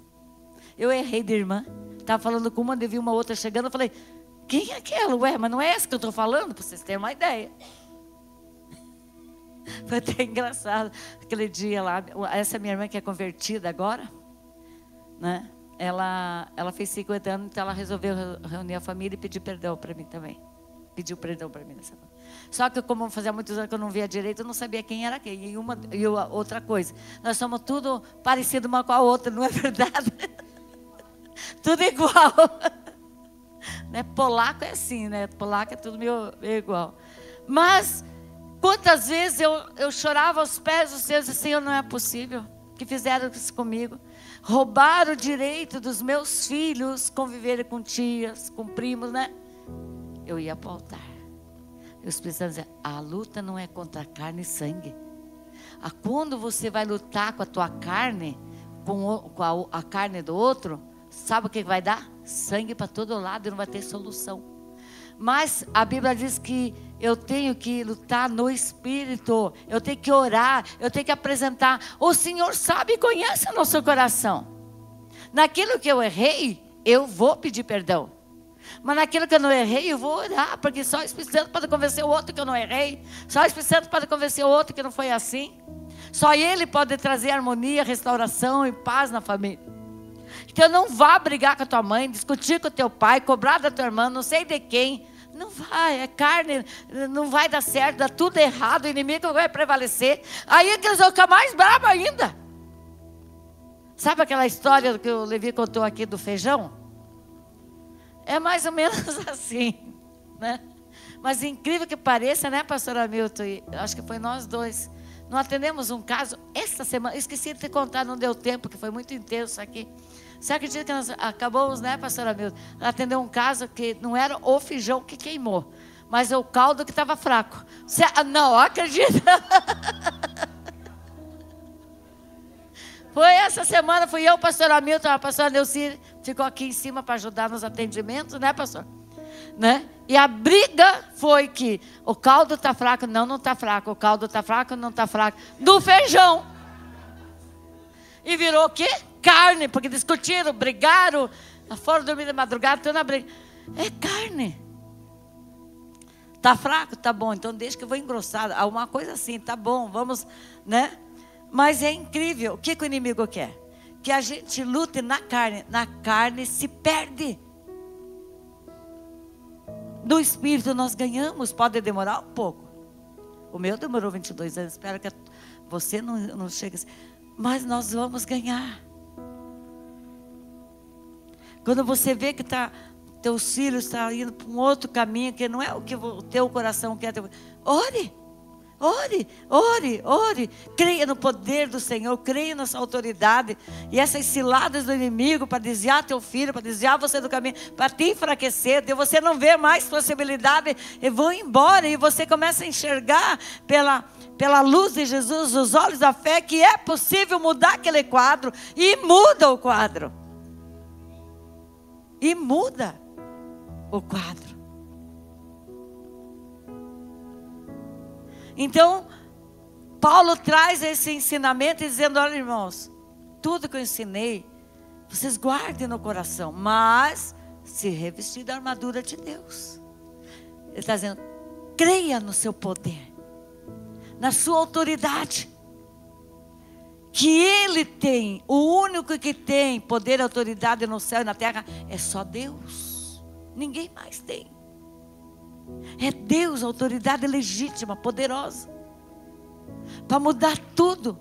Eu errei de irmã, estava falando com uma, vi uma outra chegando, eu falei: quem é aquela? Ué, mas não é essa que eu estou falando? Para vocês terem uma ideia. Foi até engraçado, aquele dia lá, essa minha irmã que é convertida agora, né? Ela fez 50 anos, então ela resolveu reunir a família e pedir perdão para mim também. Pediu perdão para mim nessa noite. Só que como fazia muitos anos que eu não via direito, eu não sabia quem era quem. E outra coisa, nós somos tudo parecido uma com a outra, não é verdade? Tudo igual. Né? Polaco é assim, né? Polaco é tudo meio igual. Mas quantas vezes eu chorava aos pés dos Senhor, Senhor, não é possível que fizeram isso comigo. Roubaram o direito dos meus filhos conviverem com tias, com primos, né? Eu ia para o altar. Eu precisava dizer: a luta não é contra carne e sangue. Quando você vai lutar com a tua carne, com a carne do outro, sabe o que vai dar? Sangue para todo lado e não vai ter solução. Mas a Bíblia diz que eu tenho que lutar no Espírito. Eu tenho que orar, eu tenho que apresentar. O Senhor sabe e conhece o nosso coração. Naquilo que eu errei, eu vou pedir perdão. Mas naquilo que eu não errei, eu vou orar. Porque só o Espírito Santo pode convencer o outro que eu não errei. Só o Espírito Santo pode convencer o outro que não foi assim. Só Ele pode trazer harmonia, restauração e paz na família. Então não vá brigar com a tua mãe, discutir com o teu pai, cobrar da tua irmã, não sei de quem. Não vai, é carne, não vai dar certo, dá tudo errado, o inimigo vai prevalecer. Aí é que eles vão ficar mais bravos ainda. Sabe aquela história que o Levi contou aqui do feijão? É mais ou menos assim, né? Mas incrível que pareça, né, pastora Milton? Acho que foi nós dois. Não atendemos um caso essa semana, esqueci de te contar, não deu tempo, que foi muito intenso aqui. Você acredita que nós acabamos, né, pastora Milton? Atendeu um caso que não era o feijão que queimou, mas o caldo que estava fraco. Não, acredita? Foi essa semana, fui eu, pastora Milton, a pastora Neuci ficou aqui em cima para ajudar nos atendimentos, né, pastor? Né? E a briga foi que o caldo está fraco, não está fraco, o caldo está fraco, não está fraco, do feijão. E virou o quê? Carne, porque discutiram, brigaram, foram dormir de madrugada, tudo na briga. É carne. Tá fraco? Tá bom, então deixa que eu vou engrossar. Alguma coisa assim, tá bom, vamos, né? Mas é incrível. O que o inimigo quer? Que a gente lute na carne. Na carne se perde. No espírito nós ganhamos. Pode demorar um pouco. O meu demorou 22 anos. Espero que você não chegue assim. Mas nós vamos ganhar. Quando você vê que teus filhos estão indo para um outro caminho, que não é o que o teu coração quer. Ore, ore, ore, ore. Creia no poder do Senhor, creia na sua autoridade. E essas ciladas do inimigo para desviar teu filho, para desviar você do caminho, para te enfraquecer, de você não ver mais possibilidade, e vão embora. E você começa a enxergar pela luz de Jesus, os olhos da fé, que é possível mudar aquele quadro. E muda o quadro. E muda o quadro. Então, Paulo traz esse ensinamento dizendo: olha, irmãos, tudo que eu ensinei, vocês guardem no coração, mas se revestir da armadura de Deus. Ele está dizendo: creia no seu poder, na sua autoridade, que Ele tem. O único que tem poder e autoridade no céu e na terra é só Deus. Ninguém mais tem. É Deus, a autoridade legítima, poderosa, para mudar tudo.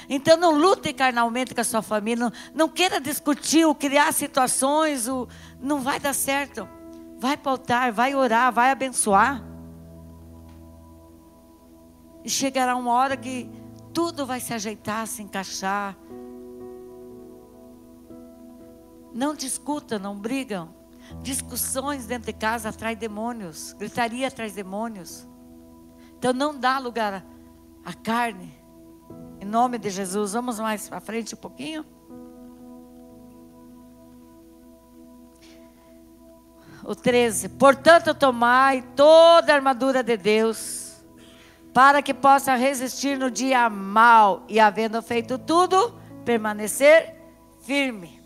Então não lute carnalmente com a sua família. Não queira discutir ou criar situações. Não vai dar certo. Vai para o altar, vai orar, vai abençoar. E chegará uma hora que tudo vai se ajeitar, se encaixar. Não discutam, não brigam. Discussões dentro de casa atrai demônios. Gritaria atrai demônios. Então não dá lugar à carne. Em nome de Jesus. Vamos mais para frente um pouquinho. O 13. Portanto, tomai toda a armadura de Deus, para que possa resistir no dia mau, e havendo feito tudo, permanecer firme.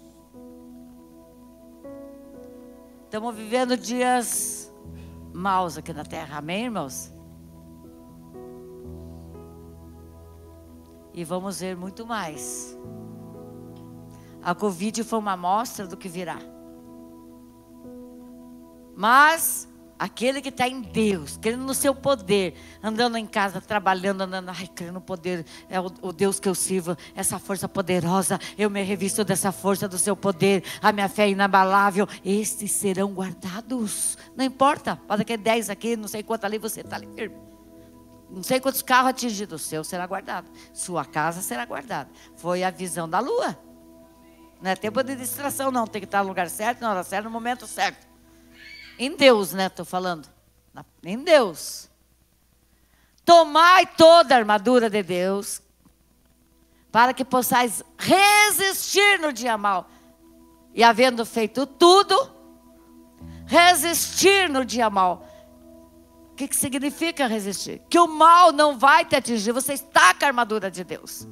Estamos vivendo dias maus aqui na terra, amém, irmãos? E vamos ver muito mais. A Covid foi uma amostra do que virá. Mas aquele que está em Deus, crendo no seu poder, andando em casa, trabalhando, andando, crendo no poder, é o Deus que eu sirvo, essa força poderosa, eu me revisto dessa força do seu poder, a minha fé é inabalável, estes serão guardados. Não importa, pode ter 10 aqui, não sei quanto ali, você está ali firme. Não sei quantos carros atingidos, o seu será guardado, sua casa será guardada. Foi a visão da lua. Não é tempo de distração não, tem que estar no lugar certo, na hora certa, no momento certo. Em Deus, né? Estou falando. Em Deus. Tomai toda a armadura de Deus, para que possais resistir no dia mau. E havendo feito tudo, resistir no dia mau. O que significa resistir? Que o mal não vai te atingir. Você está com a armadura de Deus.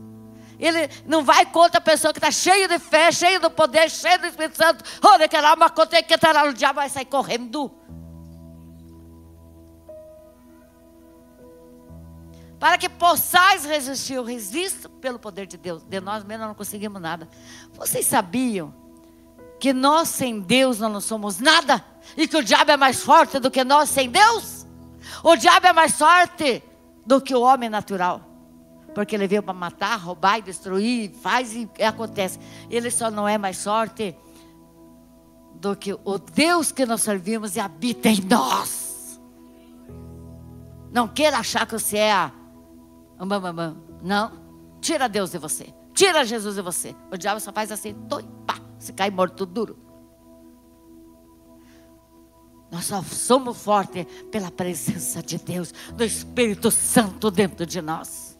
Ele não vai contra a pessoa que está cheia de fé, cheia do poder, cheia do Espírito Santo. Olha que lá, uma conta que o diabo vai sair correndo. Para que possais resistir, eu resisto pelo poder de Deus. De nós mesmos não conseguimos nada. Vocês sabiam que nós sem Deus nós não somos nada? E que o diabo é mais forte do que nós sem Deus? O diabo é mais forte do que o homem natural. Porque ele veio para matar, roubar e destruir, faz e acontece. Ele só não é mais forte do que o Deus que nós servimos e habita em nós. Não queira achar que você é não, tira Deus de você, tira Jesus de você. O diabo só faz assim, pá, você cai morto duro. Nós só somos fortes pela presença de Deus, do Espírito Santo dentro de nós.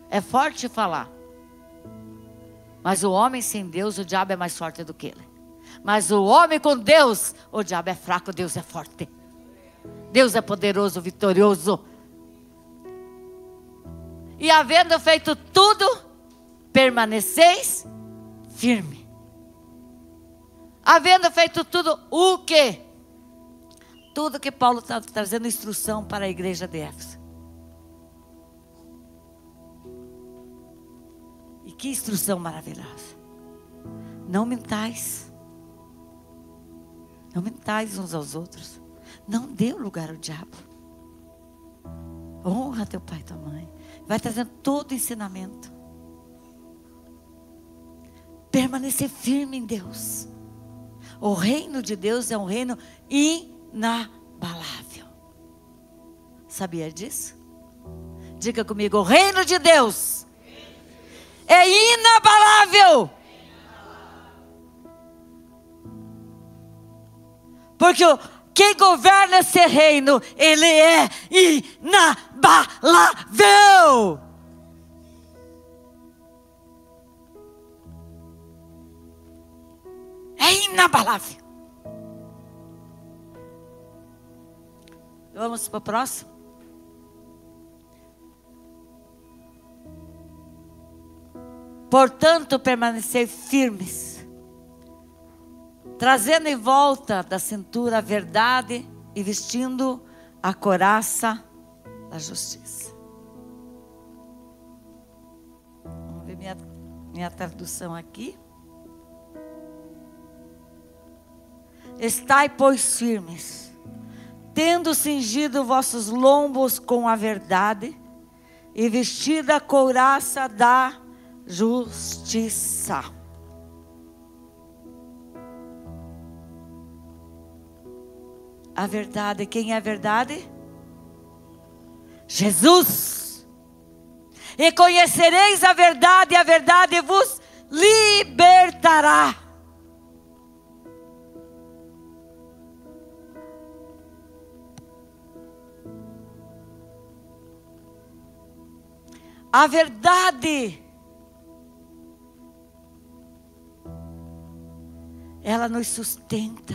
É forte falar. Mas o homem sem Deus, o diabo é mais forte do que ele. Mas o homem com Deus, o diabo é fraco, Deus é forte. Deus é poderoso, vitorioso. E havendo feito tudo, permaneceis firme. Havendo feito tudo, o quê? Tudo que Paulo está trazendo instrução para a igreja de Éfeso. E que instrução maravilhosa. Não mentais. Não mentais uns aos outros. Não dê lugar ao diabo. Honra teu pai e tua mãe. Vai trazendo todo o ensinamento. Permanecer firme em Deus. O reino de Deus é um reino inabalável. Sabia disso? Diga comigo, o reino de Deus é inabalável. Porque quem governa esse reino, ele é inabalável. É inabalável. Vamos para o próximo. Portanto, permanecer firmes, trazendo em volta da cintura a verdade e vestindo a couraça da justiça. Vamos ver minha tradução aqui. Estai, pois, firmes, tendo cingido vossos lombos com a verdade e vestida a couraça da justiça. A verdade, quem é a verdade? Jesus. E conhecereis a verdade, e a verdade vos libertará. A verdade, ela nos sustenta.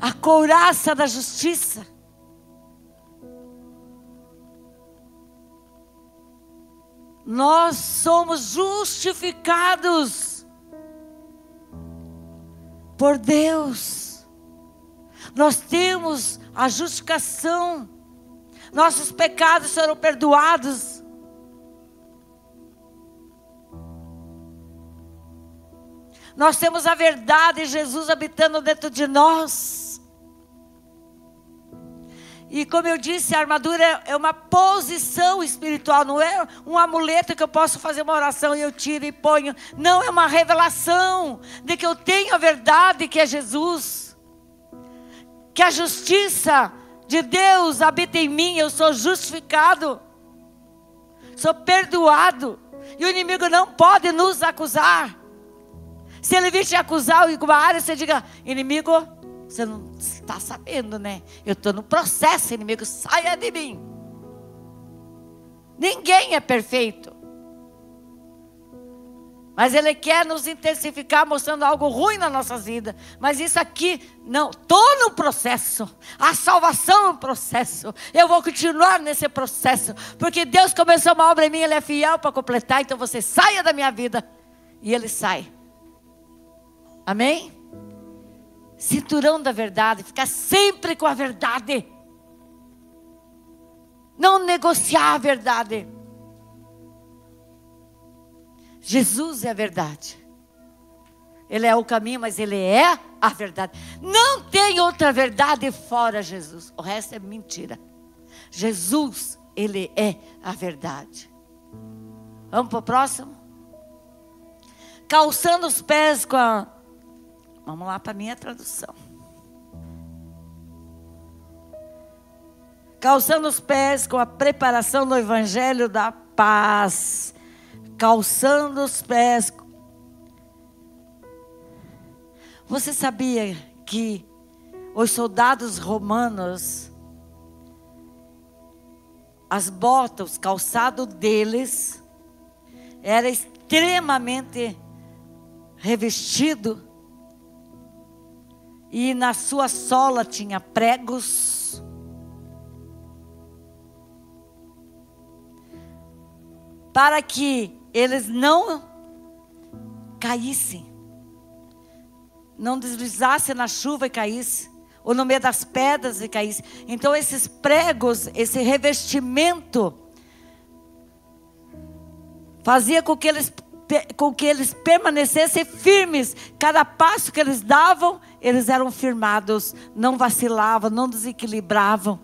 A couraça da justiça. Nós somos justificados por Deus. Nós temos a justificação. Nossos pecados foram perdoados. Nós temos a verdade, Jesus habitando dentro de nós. E como eu disse, a armadura é uma posição espiritual, não é um amuleto que eu posso fazer uma oração e eu tiro e ponho. Não, é uma revelação de que eu tenho a verdade que é Jesus. Que a justiça de Deus habita em mim, eu sou justificado. Sou perdoado. E o inimigo não pode nos acusar. Se ele vir te acusar em alguma área, você diga, inimigo, você não está sabendo, né? Eu estou no processo, inimigo, saia de mim. Ninguém é perfeito. Mas ele quer nos intensificar, mostrando algo ruim na nossa vida. Mas isso aqui, não, estou no processo. A salvação é um processo. Eu vou continuar nesse processo. Porque Deus começou uma obra em mim, Ele é fiel para completar. Então você saia da minha vida. E Ele sai. Amém? Cinturão da verdade, ficar sempre com a verdade. Não negociar a verdade. Jesus é a verdade. Ele é o caminho, mas Ele é a verdade. Não tem outra verdade fora Jesus. O resto é mentira. Jesus, Ele é a verdade. Vamos para o próximo? Calçando os pés com a... Vamos lá para a minha tradução. Calçando os pés com a preparação do Evangelho da paz. Calçando os pés. Você sabia que os soldados romanos, as botas, os calçados deles, era extremamente revestido. E na sua sola tinha pregos. Para que eles não caíssem, não deslizassem na chuva e caíssem, ou no meio das pedras e caíssem. Então esses pregos, esse revestimento, fazia com que eles permanecessem firmes. Cada passo que eles davam, eles eram firmados, não vacilavam, não desequilibravam.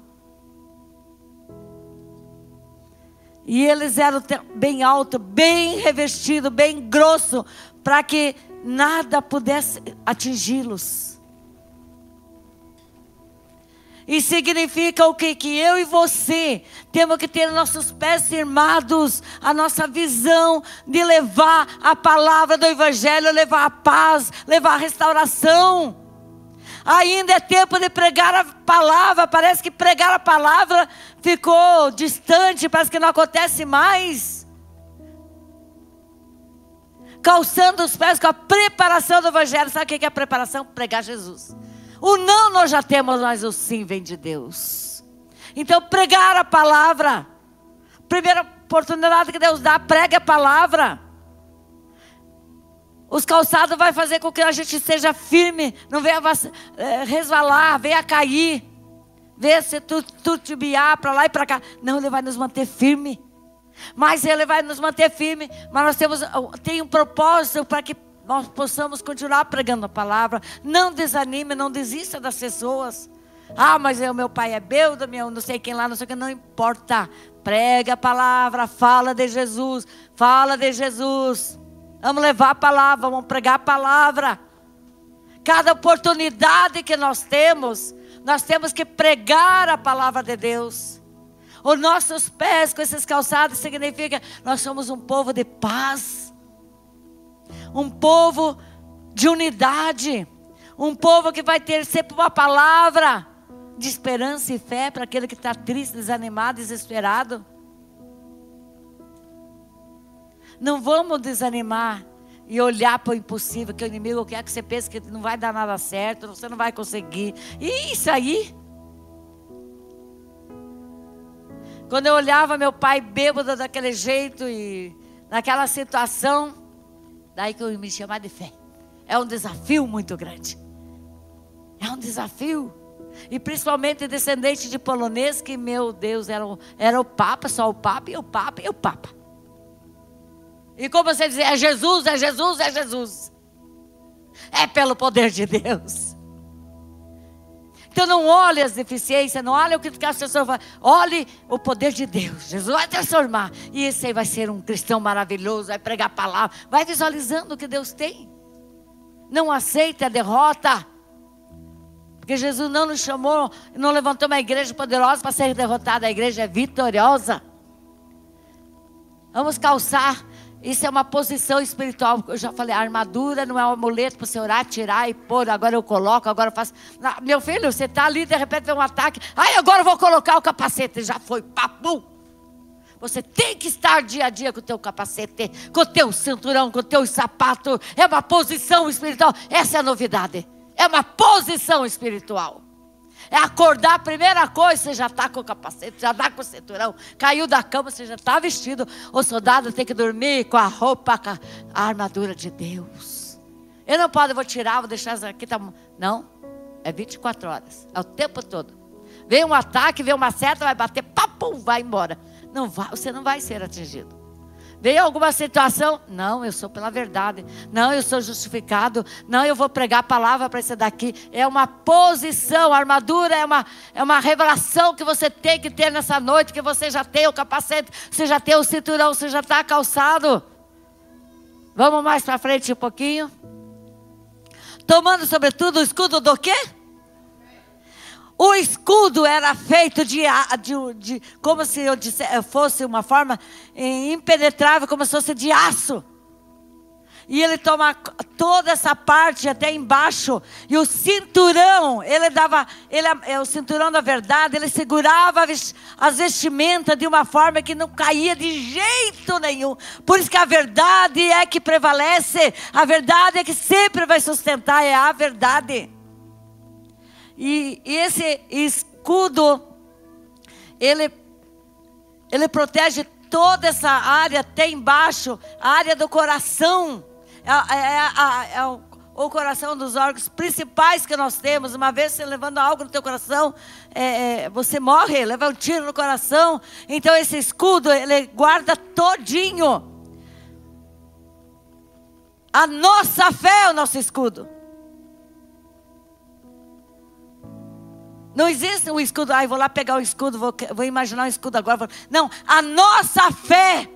E eles eram bem altos, bem revestidos, bem grossos, para que nada pudesse atingi-los. E significa o quê? Que eu e você temos que ter nossos pés firmados, a nossa visão de levar a palavra do Evangelho, levar a paz, levar a restauração. Ainda é tempo de pregar a palavra. Parece que pregar a palavra ficou distante, parece que não acontece mais. Calçando os pés com a preparação do Evangelho. Sabe o que é a preparação? Pregar Jesus. O não nós já temos, mas o sim vem de Deus. Então pregar a palavra. Primeira oportunidade que Deus dá, pregue a palavra. Os calçados vai fazer com que a gente seja firme, não venha resvalar, venha cair, venha se titubear para lá e para cá. Não, Ele vai nos manter firme. Mas Ele vai nos manter firme. Mas nós tem um propósito para que nós possamos continuar pregando a palavra. Não desanime, não desista das pessoas. Ah, mas o meu pai é beudo, meu não sei quem lá, não sei o que, não importa. Prega a palavra, fala de Jesus, fala de Jesus. Vamos levar a palavra, vamos pregar a palavra. Cada oportunidade que nós temos que pregar a palavra de Deus. Os nossos pés com esses calçados significa nós somos um povo de paz. Um povo de unidade. Um povo que vai ter sempre uma palavra de esperança e fé para aquele que está triste, desanimado, desesperado. Não vamos desanimar e olhar para o impossível, que o inimigo quer que você pense que não vai dar nada certo, você não vai conseguir. E isso aí. Quando eu olhava meu pai bêbado daquele jeito e naquela situação, daí que eu me chamava de fé. É um desafio muito grande. É um desafio. E principalmente descendente de polonês, que meu Deus, era o Papa, só o Papa e o Papa e o Papa. E como você dizia, é Jesus, é Jesus, é Jesus. É pelo poder de Deus. Então não olhe as deficiências, não olhe o que as pessoas falam. Olhe o poder de Deus. Jesus vai transformar. E esse aí vai ser um cristão maravilhoso, vai pregar a palavra. Vai visualizando o que Deus tem. Não aceite a derrota. Porque Jesus não nos chamou, não levantou uma igreja poderosa para ser derrotada. A igreja é vitoriosa. Vamos calçar. Isso é uma posição espiritual. Eu já falei, a armadura não é um amuleto para você orar, tirar e pôr. Agora eu coloco, agora eu faço. Não, meu filho, você está ali, de repente vem um ataque. Ai, agora eu vou colocar o capacete. Já foi, papum. Você tem que estar dia a dia com o teu capacete, com o teu cinturão, com o teu sapato. É uma posição espiritual. Essa é a novidade. É uma posição espiritual. É acordar, a primeira coisa, você já está com o capacete, já está com o cinturão. Caiu da cama, você já está vestido. O soldado tem que dormir com a roupa, com a armadura de Deus. Eu não posso, eu vou tirar, vou deixar isso aqui. Tá... Não, é 24 horas, é o tempo todo. Vem um ataque, vem uma seta, vai bater, papum, vai embora. Não vai, você não vai ser atingido. Veio alguma situação? Não, eu sou pela verdade. Não, eu sou justificado. Não, eu vou pregar a palavra para esse daqui. É uma posição, a armadura é uma revelação que você tem que ter nessa noite, que você já tem o capacete, você já tem o cinturão, você já está calçado. Vamos mais para frente um pouquinho. Tomando sobretudo o escudo do quê? O escudo era feito de como se eu fosse uma forma impenetrável, como se fosse de aço. E ele toma toda essa parte até embaixo. E o cinturão, o cinturão da verdade, ele segurava as vestimentas de uma forma que não caía de jeito nenhum. Por isso que a verdade é que prevalece. A verdade é que sempre vai sustentar, é a verdade. E esse escudo, ele protege toda essa área tem embaixo, a área do coração, o coração dos órgãos principais que nós temos. Uma vez você levando algo no teu coração, você morre, leva um tiro no coração. Então esse escudo, ele guarda todinho. A nossa fé é o nosso escudo. Não existe um escudo, vou lá pegar o escudo, vou imaginar um escudo agora. Não, a nossa fé,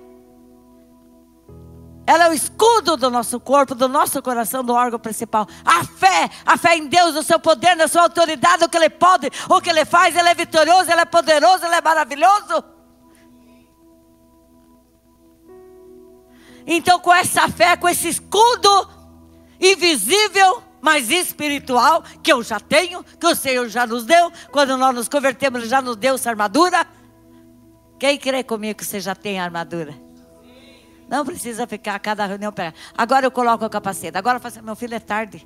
ela é o escudo do nosso corpo, do nosso coração, do órgão principal. A fé em Deus, no seu poder, na sua autoridade, o que Ele pode, o que Ele faz. Ele é vitorioso, Ele é poderoso, Ele é maravilhoso. Então com essa fé, com esse escudo invisível, mas espiritual, que eu já tenho, que o Senhor já nos deu, quando nós nos convertemos, Ele já nos deu essa armadura. Quem crê comigo que você já tem a armadura? Não precisa ficar a cada reunião pegar. Agora eu coloco o capacete. Agora eu faço, meu filho, é tarde.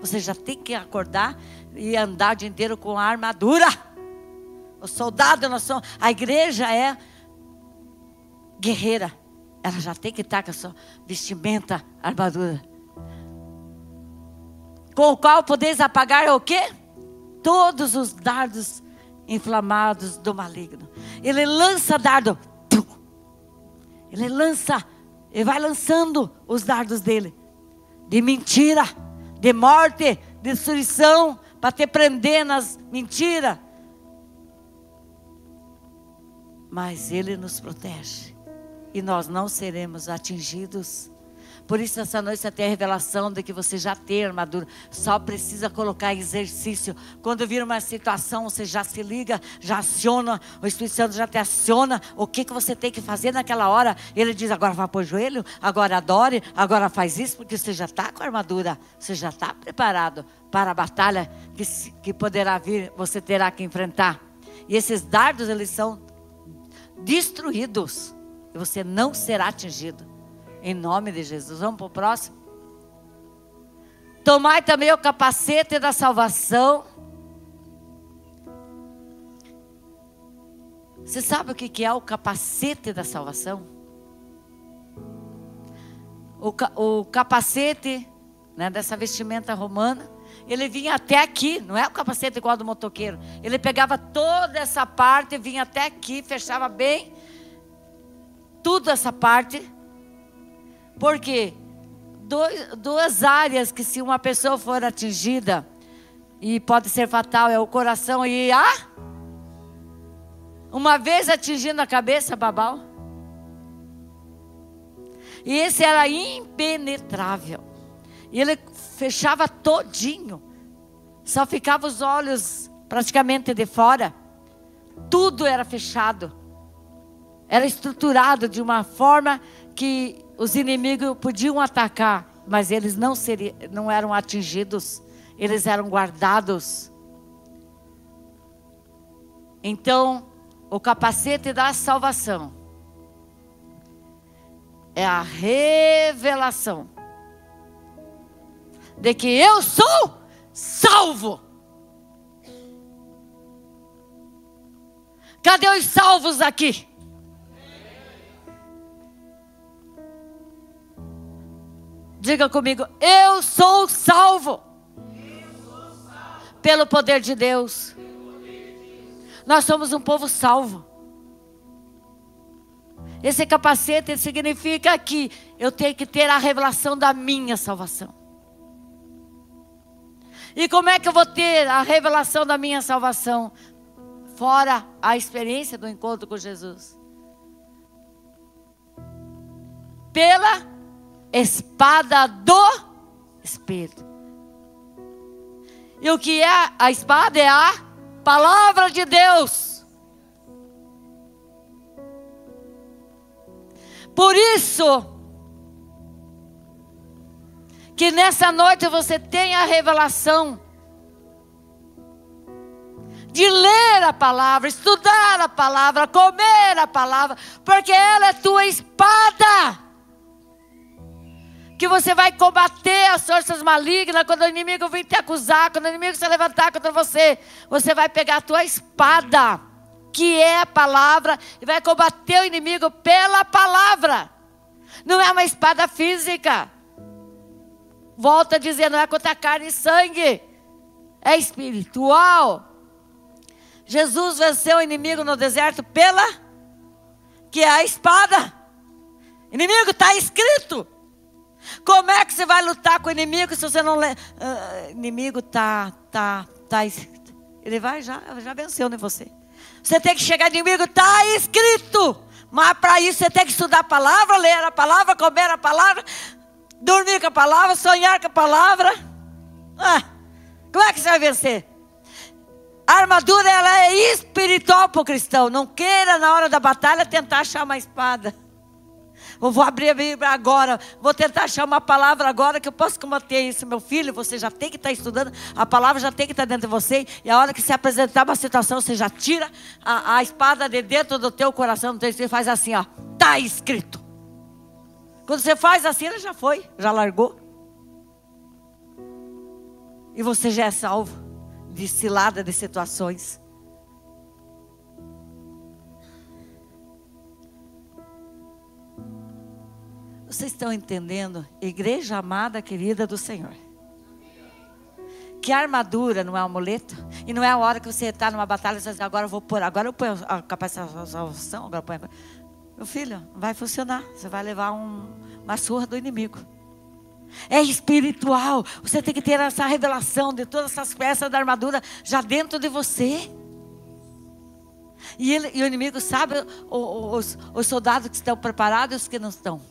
Você já tem que acordar e andar o dia inteiro com a armadura. O soldado, a igreja é guerreira. Ela já tem que estar com a sua vestimenta, armadura. Com o qual podeis apagar o quê? Todos os dardos inflamados do maligno. Ele lança dardo. Ele vai lançando os dardos dele. De mentira, de morte, de destruição, para te prender nas mentiras. Mas Ele nos protege. E nós não seremos atingidos. Por isso essa noite você tem a revelação de que você já tem armadura. Só precisa colocar em exercício. Quando vir uma situação, você já se liga, já aciona. O Espírito Santo já te aciona. O que você tem que fazer naquela hora? Ele diz, agora vá para o joelho, agora adore, agora faz isso. Porque você já está com a armadura. Você já está preparado para a batalha que poderá vir, você terá que enfrentar. E esses dardos, eles são destruídos. E você não será atingido. Em nome de Jesus. Vamos para o próximo. Tomai também o capacete da salvação. Você sabe o que é o capacete da salvação? O capacete, né, dessa vestimenta romana, ele vinha até aqui. Não é o capacete igual do motoqueiro. Ele pegava toda essa parte, vinha até aqui, fechava bem tudo essa parte. Porque duas áreas que, se uma pessoa for atingida, e pode ser fatal, é o coração e uma vez atingindo a cabeça, babau. E esse era impenetrável. E ele fechava todinho. Só ficava os olhos praticamente de fora. Tudo era fechado. Era estruturado de uma forma que os inimigos podiam atacar, mas eles não eram atingidos, eles eram guardados. Então, o capacete da salvação é a revelação de que eu sou salvo. Cadê os salvos aqui? Diga comigo, eu sou salvo. Pelo poder de Deus. Nós somos um povo salvo. Esse capacete significa que eu tenho que ter a revelação da minha salvação. E como é que eu vou ter a revelação da minha salvação? Fora a experiência do encontro com Jesus. Pela espada do Espírito. E o que é a espada? É a palavra de Deus. Por isso que nessa noite você tem a revelação de ler a palavra, estudar a palavra, comer a palavra, porque ela é tua espada. Que você vai combater as forças malignas. Quando o inimigo vir te acusar, quando o inimigo se levantar contra você, você vai pegar a tua espada, que é a palavra, e vai combater o inimigo pela palavra. Não é uma espada física. Volta a dizer, não é contra carne e sangue, é espiritual. Jesus venceu o inimigo no deserto que é a espada. Inimigo, está escrito. Como é que você vai lutar com o inimigo se você não lê? Inimigo está escrito. Ele já venceu em você. Você tem que chegar, inimigo, está escrito. Mas para isso você tem que estudar a palavra, ler a palavra, comer a palavra, dormir com a palavra, sonhar com a palavra. Como é que você vai vencer? A armadura, ela é espiritual para o cristão. Não queira na hora da batalha tentar achar uma espada. Eu vou abrir a Bíblia agora, vou tentar achar uma palavra agora que eu posso combater isso. Meu filho, você já tem que estar estudando, a palavra já tem que estar dentro de você. E a hora que se apresentar uma situação, você já tira a espada de dentro do teu coração, do teu espírito, e faz assim, ó, está escrito. Quando você faz assim, ele já foi, já largou. E você já é salvo de cilada de situações. Vocês estão entendendo? Igreja amada, querida do Senhor. Que a armadura não é um amuleto. E não é a hora que você está numa batalha e você diz, agora eu ponho a capacitação, agora eu ponho. Meu filho, não vai funcionar. Você vai levar uma surra do inimigo. É espiritual. Você tem que ter essa revelação de todas essas peças da armadura já dentro de você. E o inimigo sabe os soldados que estão preparados e os que não estão.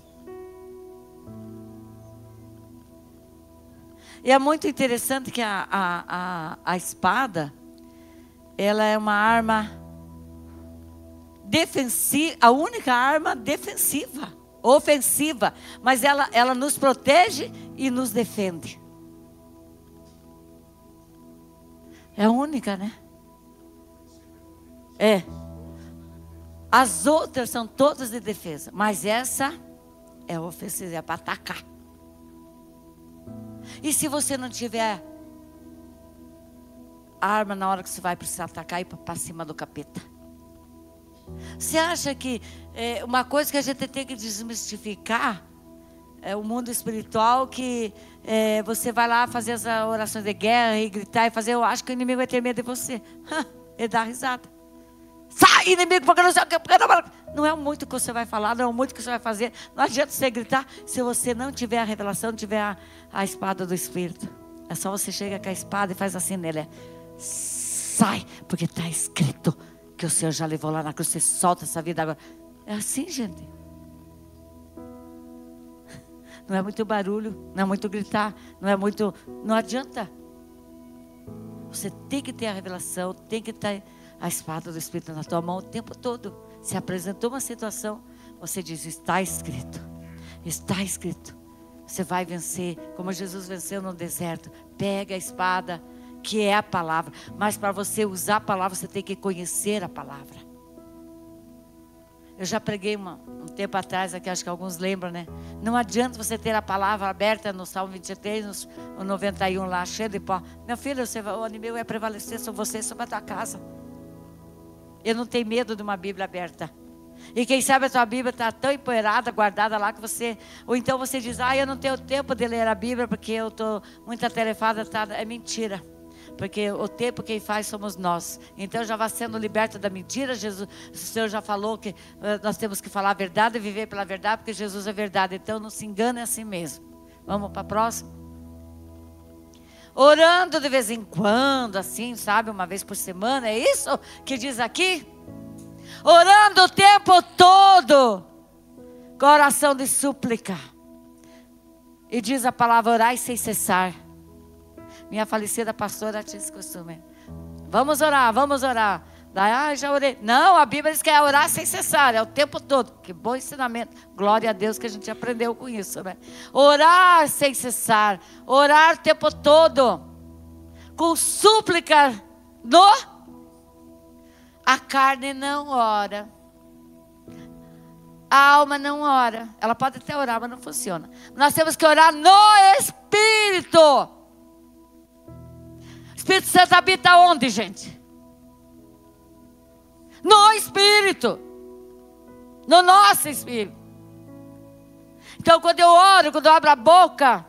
E é muito interessante que a espada, ela é uma arma defensiva, a única arma defensiva, ofensiva, mas ela nos protege e nos defende. É a única, né? É. As outras são todas de defesa, mas essa é ofensiva, é para atacar. E se você não tiver arma na hora que você vai precisar atacar e ir para cima do capeta? Você acha que uma coisa que a gente tem que desmistificar é o mundo espiritual, que você vai lá fazer as orações de guerra e gritar e fazer, eu acho que o inimigo vai ter medo de você. Ele dá risada. Sai, inimigo, porque não sei o que. Não é muito que você vai falar, não é muito que você vai fazer. Não adianta você gritar se você não tiver a revelação, não tiver a espada do Espírito. É só você chega com a espada e faz assim nele. Sai, porque está escrito que o Senhor já levou lá na cruz. Você solta essa vida agora. É assim, gente. Não é muito barulho, não é muito gritar, não adianta. Você tem que ter a revelação, tem que ter a espada do Espírito na tua mão o tempo todo. Se apresentou uma situação, você diz, está escrito. Está escrito. Você vai vencer, como Jesus venceu no deserto. Pega a espada, que é a palavra. Mas para você usar a palavra, você tem que conhecer a palavra. Eu já preguei um tempo atrás, aqui acho que alguns lembram, né? Não adianta você ter a palavra aberta no Salmo 23, no 91 lá, cheio de pó. Meu filho, o inimigo vai prevalecer sobre você, sobre a tua casa. Eu não tenho medo de uma Bíblia aberta. E quem sabe a tua Bíblia está tão empoeirada, guardada lá, que você... Ou então você diz, eu não tenho tempo de ler a Bíblia, porque eu estou muito atarefada. É mentira. Porque o tempo quem faz somos nós. Então já vai sendo liberto da mentira. O Senhor já falou que nós temos que falar a verdade e viver pela verdade, porque Jesus é verdade. Então não se engane assim mesmo. Vamos para a próxima? Orando de vez em quando, assim, sabe, uma vez por semana, é isso que diz aqui? Orando o tempo todo, com oração de súplica. E diz a palavra, orai sem cessar. Minha falecida pastora tinha esse costume. Vamos orar, vamos orar. Daí, já orei. Não, a Bíblia diz que é orar sem cessar, é o tempo todo. Que bom ensinamento. Glória a Deus que a gente aprendeu com isso, né? Orar sem cessar, orar o tempo todo, com súplica a carne não ora. A alma não ora. Ela pode até orar, mas não funciona. Nós temos que orar no Espírito. O Espírito Santo habita onde, gente? no espírito, no nosso espírito. Então, quando eu oro, quando eu abro a boca,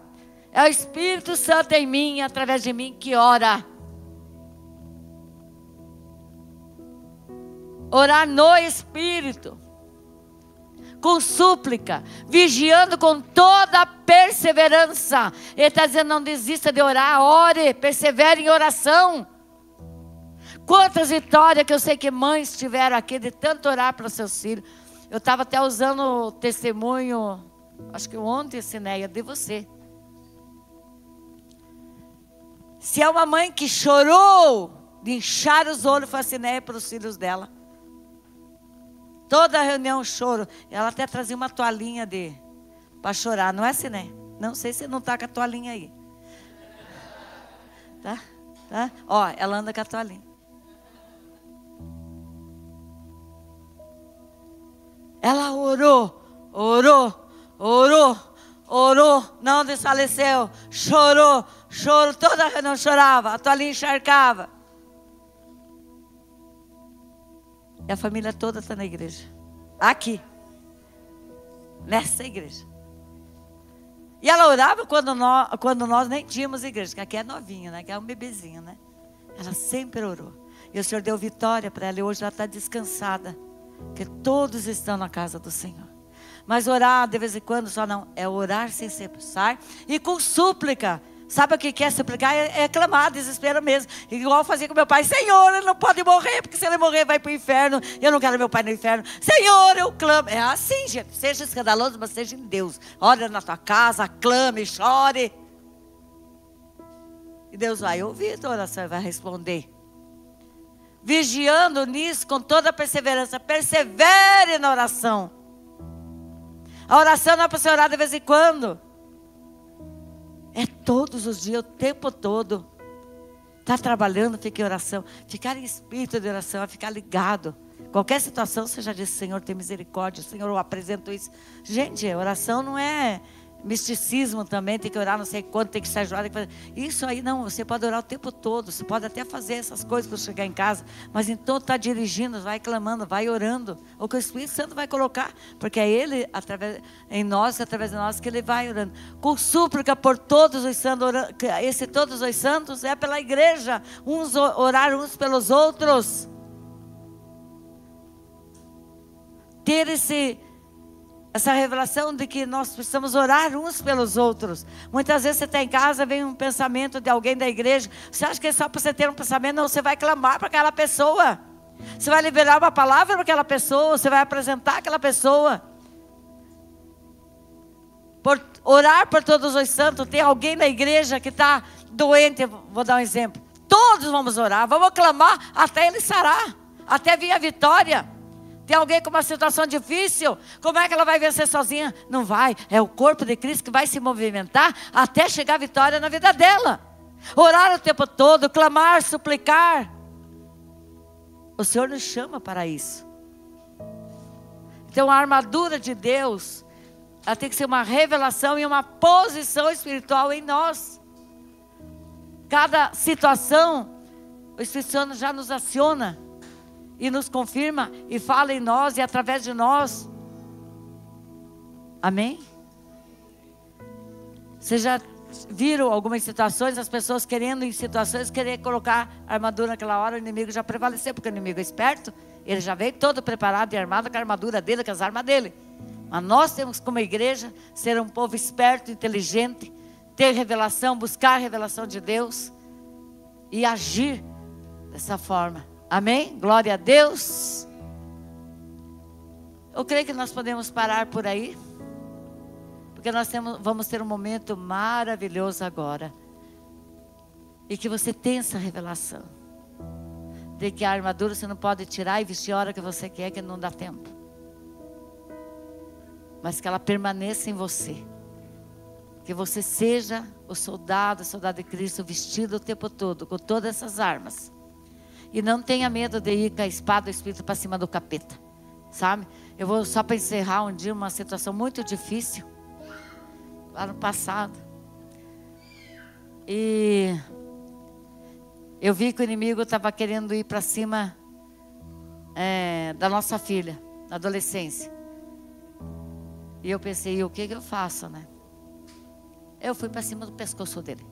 é o Espírito Santo em mim, através de mim, que ora. Orar no Espírito, com súplica, vigiando com toda a perseverança. Ele está dizendo, não desista de orar, ore, persevere em oração. Quantas vitórias que eu sei que mães tiveram aqui de tanto orar para os seus filhos. Eu estava até usando o testemunho, acho que ontem, Sinéia, de você. Se é uma mãe que chorou de inchar os olhos, foi a Sinéia para os filhos dela. Toda reunião choro. Ela até trazia uma toalhinha para chorar, não é, Sinéia? Não sei se não está com a toalhinha aí. Tá? Tá? Ó, ela anda com a toalhinha. Ela orou, não desfaleceu, chorou, toda reunião chorava, a toalhinha encharcava. E a família toda está na igreja. Aqui. Nessa igreja. E ela orava quando nós nem tínhamos igreja. Que aqui é novinha, né? Que é um bebezinho, né? Ela sempre orou. E o Senhor deu vitória para ela. E hoje ela está descansada. Porque todos estão na casa do Senhor. Mas orar de vez em quando só não. É orar sem cessar. E com súplica. Sabe o que é suplicar? É clamar, desespero mesmo. Igual eu fazia com meu pai. Senhor, ele não pode morrer, porque se ele morrer vai para o inferno. Eu não quero meu pai no inferno. Senhor, eu clamo. É assim, gente. Seja escandaloso, mas seja em Deus. Olha na tua casa, clame, chore. E Deus vai ouvir a tua oração e vai responder. Vigiando nisso com toda a perseverança. Persevere na oração. A oração não é para você orar de vez em quando. É todos os dias, o tempo todo. Está trabalhando, fica em oração. Ficar em espírito de oração é ficar ligado. Qualquer situação, você já disse, Senhor, tem misericórdia. Senhor, eu apresento isso. Gente, oração não é misticismo também. Tem que orar não sei quanto, tem que se ajudar. Isso aí não, você pode orar o tempo todo. Você pode até fazer essas coisas quando chegar em casa. Mas então está dirigindo, vai clamando, vai orando. O que o Espírito Santo vai colocar. Porque é Ele, através de nós, que Ele vai orando. Com súplica por todos os santos. Esse todos os santos é pela igreja. Orar uns pelos outros. Ter essa revelação de que nós precisamos orar uns pelos outros. Muitas vezes você está em casa, vem um pensamento de alguém da igreja. Você acha que é só para você ter um pensamento? Não, você vai clamar para aquela pessoa. Você vai liberar uma palavra para aquela pessoa. Você vai apresentar aquela pessoa. Orar por todos os santos. Tem alguém na igreja que está doente. Vou dar um exemplo. Todos vamos orar. Vamos clamar até ele sarar. Até vir a vitória. Tem alguém com uma situação difícil, como é que ela vai vencer sozinha? Não vai, é o corpo de Cristo que vai se movimentar até chegar a vitória na vida dela. Orar o tempo todo, clamar, suplicar. O Senhor nos chama para isso. Então a armadura de Deus, ela tem que ser uma revelação e uma posição espiritual em nós. Cada situação, o Espírito Santo já nos aciona. E nos confirma, e fala em nós, e através de nós. Amém? Vocês já viram algumas situações, as pessoas querendo em situações, querer colocar armadura naquela hora, o inimigo já prevaleceu, porque o inimigo é esperto, ele já veio todo preparado e armado com a armadura dele, com as armas dele. Mas nós temos como igreja, ser um povo esperto, inteligente, ter revelação, buscar a revelação de Deus, e agir dessa forma. Amém? Glória a Deus. Eu creio que nós podemos parar por aí. Porque nós vamos ter um momento maravilhoso agora. E que você tenha essa revelação. De que a armadura você não pode tirar e vestir a hora que você quer, que não dá tempo. Mas que ela permaneça em você. Que você seja o soldado de Cristo, vestido o tempo todo, com todas essas armas. E não tenha medo de ir com a espada do Espírito para cima do capeta. Sabe? Eu vou só para encerrar um dia uma situação muito difícil. Lá no passado. E eu vi que o inimigo estava querendo ir para cima da nossa filha, na adolescência. E eu pensei, o que eu faço, né? Eu fui para cima do pescoço dele.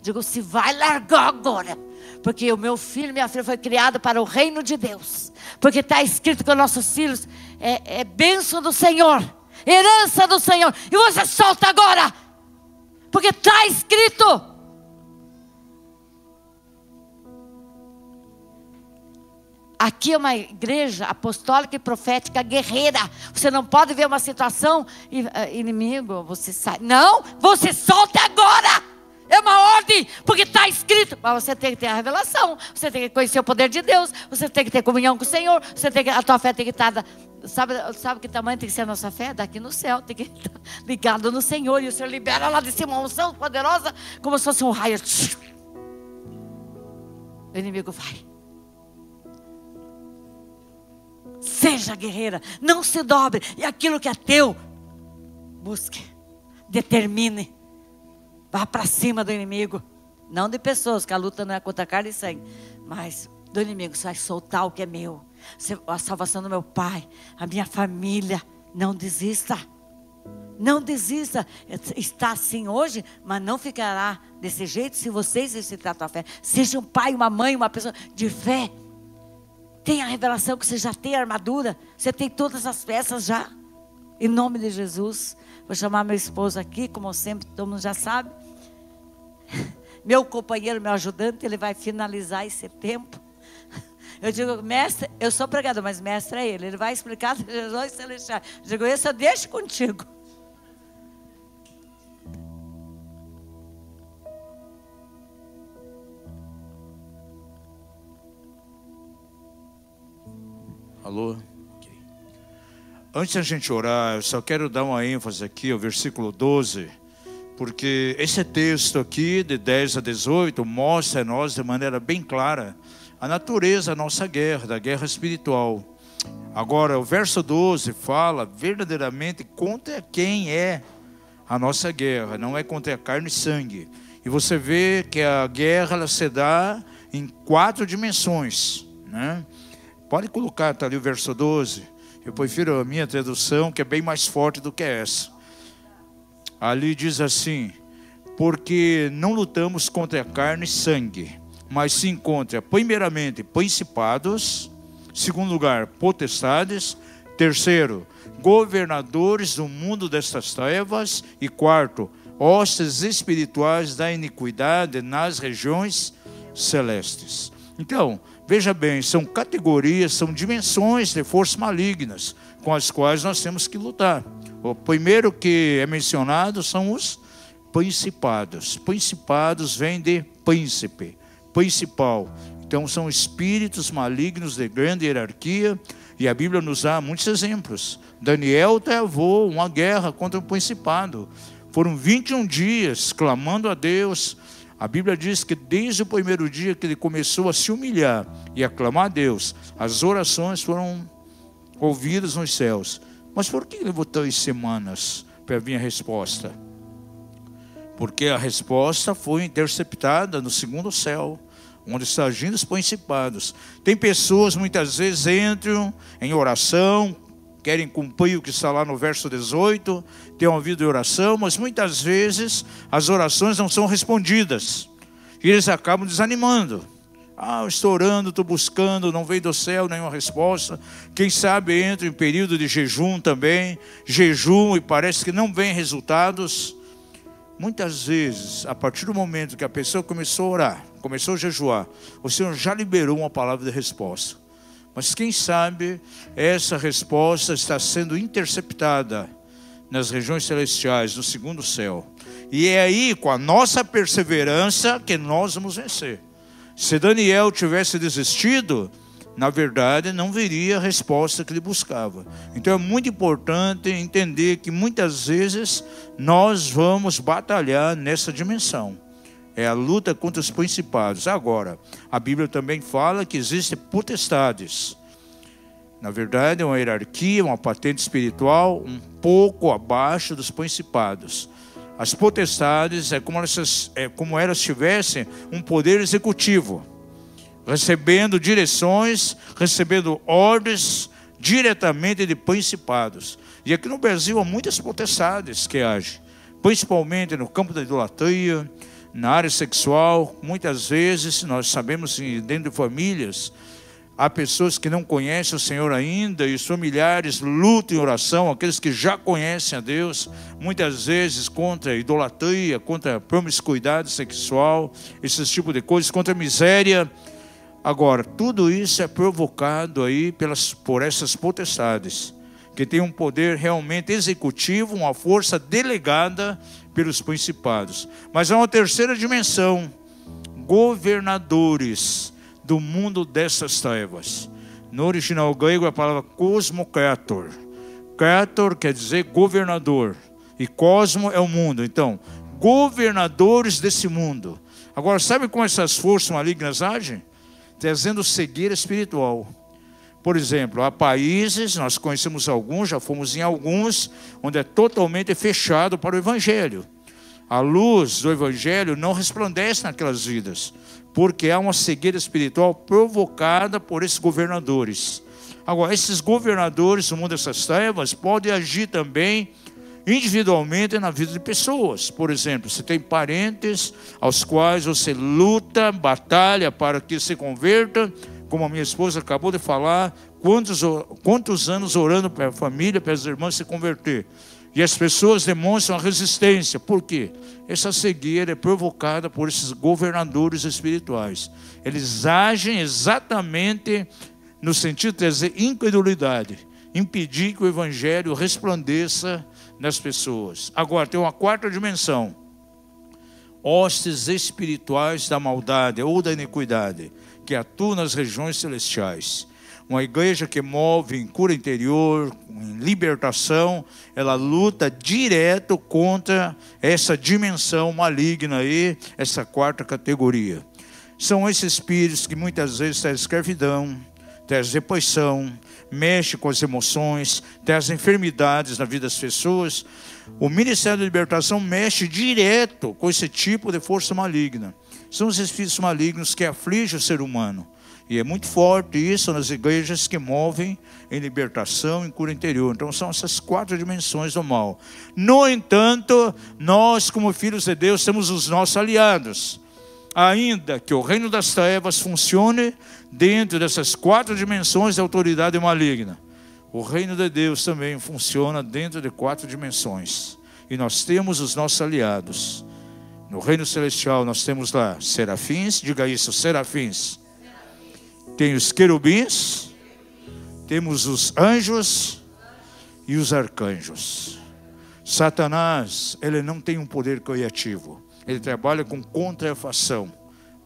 Digo, se vai largar agora. Porque o meu filho e minha filha foi criado para o reino de Deus. Porque está escrito que os nossos filhos é bênção do Senhor, herança do Senhor. E você solta agora. Porque está escrito. Aqui é uma igreja apostólica e profética guerreira. Você não pode ver uma situação e inimigo, você sai. Não, você solta agora. É uma ordem, porque está escrito. Mas você tem que ter a revelação. Você tem que conhecer o poder de Deus. Você tem que ter comunhão com o Senhor. A tua fé tem que estar... Sabe que tamanho tem que ser a nossa fé? Daqui no céu. Tem que estar ligado no Senhor. E o Senhor libera lá de cima uma unção poderosa, como se fosse um raio. O inimigo vai. Seja guerreira, não se dobre. E aquilo que é teu, busque, determine. Vá para cima do inimigo. Não de pessoas, que a luta não é contra carne e sangue, mas do inimigo. Você vai soltar o que é meu. A salvação do meu pai, a minha família. Não desista. Não desista. Está assim hoje, mas não ficará desse jeito se você exercitar a tua fé. Seja um pai, uma mãe, uma pessoa de fé. Tenha a revelação que você já tem a armadura. Você tem todas as peças já. Em nome de Jesus. Vou chamar meu esposo aqui, como sempre, todo mundo já sabe. Meu companheiro, meu ajudante, ele vai finalizar esse tempo. Eu digo, mestre, eu sou pregador, mas mestre é ele. Ele vai explicar as regiões celestiais. Eu digo, isso eu deixo contigo. Alô? Okay. Antes da gente orar, eu só quero dar uma ênfase aqui ao versículo 12, porque esse texto aqui, de 10 a 18, mostra a nós de maneira bem clara a natureza da nossa guerra, da guerra espiritual. Agora, o verso 12 fala verdadeiramente contra quem é a nossa guerra, não é contra a carne e sangue. E você vê que a guerra ela se dá em 4 dimensões, né? Pode colocar, está ali o verso 12. Eu prefiro a minha tradução, que é bem mais forte do que essa. Ali diz assim: porque não lutamos contra a carne e sangue, mas sim contra, primeiramente, principados, segundo lugar, potestades, terceiro, governadores do mundo destas trevas, e quarto, hostes espirituais da iniquidade nas regiões celestes. Então, veja bem, são categorias, são dimensões de forças malignas com as quais nós temos que lutar. O primeiro que é mencionado são os principados. Principados vem de príncipe, principal. Então são espíritos malignos de grande hierarquia, e a Bíblia nos dá muitos exemplos. Daniel travou uma guerra contra o principado. Foram 21 dias clamando a Deus. A Bíblia diz que desde o primeiro dia que ele começou a se humilhar e a clamar a Deus, as orações foram ouvidas nos céus. Mas por que levou 3 semanas para vir a resposta? Porque a resposta foi interceptada no segundo céu, onde estão agindo os principados. Tem pessoas muitas vezes entram em oração, querem cumprir o que está lá no verso 18, têm uma vida de oração, mas muitas vezes as orações não são respondidas. E eles acabam desanimando. Eu estou orando, estou buscando, não veio do céu nenhuma resposta. Quem sabe entra em período de jejum também, jejum e parece que não vem resultados. Muitas vezes, a partir do momento que a pessoa começou a orar, começou a jejuar, o Senhor já liberou uma palavra de resposta. Mas quem sabe essa resposta está sendo interceptada nas regiões celestiais, no segundo céu. E é aí, com a nossa perseverança, que nós vamos vencer. Se Daniel tivesse desistido, na verdade, não viria a resposta que ele buscava. Então é muito importante entender que muitas vezes nós vamos batalhar nessa dimensão. É a luta contra os principados. Agora, a Bíblia também fala que existem potestades. Na verdade, é uma hierarquia, uma patente espiritual um pouco abaixo dos principados. As potestades é como elas tivessem um poder executivo. recebendo direções, recebendo ordens diretamente de principados. E aqui no Brasil há muitas potestades que agem, principalmente no campo da idolatria, na área sexual. Muitas vezes nós sabemos que dentro de famílias há pessoas que não conhecem o Senhor ainda, e os familiares lutam em oração, aqueles que já conhecem a Deus, muitas vezes contra a idolatria, contra a promiscuidade sexual, esses tipos de coisas, contra a miséria. Agora, tudo isso é provocado aí por essas potestades, que tem um poder realmente executivo, uma força delegada pelos principados. Mas há uma terceira dimensão: governadores do mundo dessas trevas. No original grego, a palavra cosmokrator. Krator quer dizer governador, e cosmo é o mundo. Então, governadores desse mundo. Agora, sabe como essas forças malignas agem? Trazendo cegueira espiritual. Por exemplo, há países, nós conhecemos alguns, já fomos em alguns, onde é totalmente fechado para o Evangelho. A luz do Evangelho não resplandece naquelas vidas, porque há uma cegueira espiritual provocada por esses governadores. Agora, esses governadores do mundo dessas trevas podem agir também individualmente na vida de pessoas. Por exemplo, você tem parentes aos quais você luta, batalha para que se converta, como a minha esposa acabou de falar, quantos anos orando para a família, para as irmãs se converter. E as pessoas demonstram a resistência. Por quê? Essa cegueira é provocada por esses governadores espirituais. Eles agem exatamente no sentido de trazer incredulidade, impedir que o Evangelho resplandeça nas pessoas. Agora, tem uma quarta dimensão: hostes espirituais da maldade ou da iniquidade, que atuam nas regiões celestiais. Uma igreja que move em cura interior, em libertação, ela luta direto contra essa dimensão maligna aí, essa quarta categoria. São esses espíritos que muitas vezes trazem escravidão, trazem depressão, mexe com as emoções, trazem enfermidades na vida das pessoas. O Ministério da Libertação mexe direto com esse tipo de força maligna. São os espíritos malignos que afligem o ser humano. E é muito forte isso nas igrejas que movem em libertação, em cura interior. Então são essas quatro dimensões do mal. No entanto, nós como filhos de Deus temos os nossos aliados. Ainda que o reino das trevas funcione dentro dessas quatro dimensões da autoridade maligna, o reino de Deus também funciona dentro de quatro dimensões. E nós temos os nossos aliados. No reino celestial nós temos lá serafins, diga isso, serafins. Tem os querubins, temos os anjos e os arcanjos. Satanás, ele não tem um poder criativo. Ele trabalha com contrafação,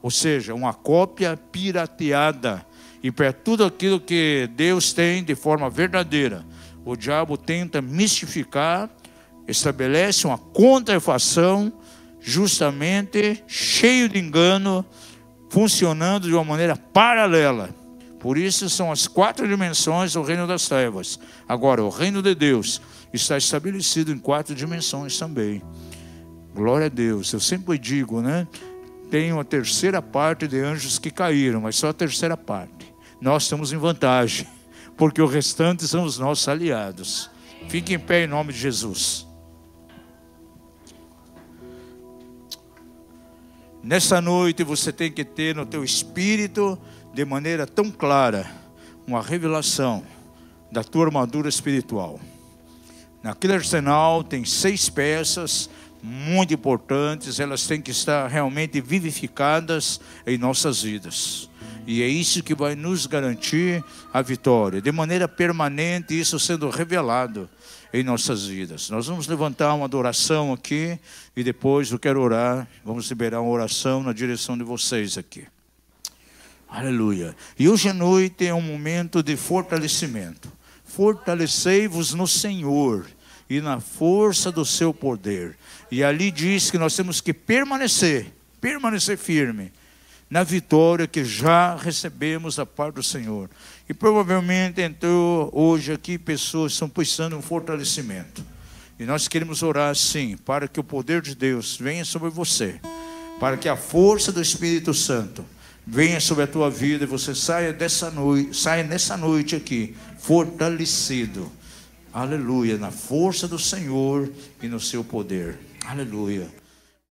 ou seja, uma cópia pirateada. E para tudo aquilo que Deus tem de forma verdadeira, o diabo tenta mistificar, estabelece uma contrafação, justamente cheio de engano, funcionando de uma maneira paralela. Por isso são as quatro dimensões do reino das trevas. Agora, o reino de Deus está estabelecido em quatro dimensões também. Glória a Deus. Eu sempre digo, né? Tem uma terceira parte de anjos que caíram, mas só a terceira parte. Nós estamos em vantagem, porque o restante são os nossos aliados. Fique em pé em nome de Jesus. Nessa noite você tem que ter no teu espírito, de maneira tão clara, uma revelação da tua armadura espiritual. Naquele arsenal tem 6 peças muito importantes, elas têm que estar realmente vivificadas em nossas vidas. E é isso que vai nos garantir a vitória, de maneira permanente, isso sendo revelado em nossas vidas. Nós vamos levantar uma adoração aqui e depois eu quero orar, vamos liberar uma oração na direção de vocês aqui. Aleluia. E hoje à noite é um momento de fortalecimento. Fortalecei-vos no Senhor e na força do seu poder. E ali diz que nós temos que permanecer firme na vitória que já recebemos da parte do Senhor. E provavelmente entrou hoje aqui pessoas que estão precisando de um fortalecimento. E nós queremos orar sim, para que o poder de Deus venha sobre você, para que a força do Espírito Santo venha sobre a tua vida e você saia nessa noite aqui fortalecido. Aleluia, na força do Senhor e no seu poder. Aleluia.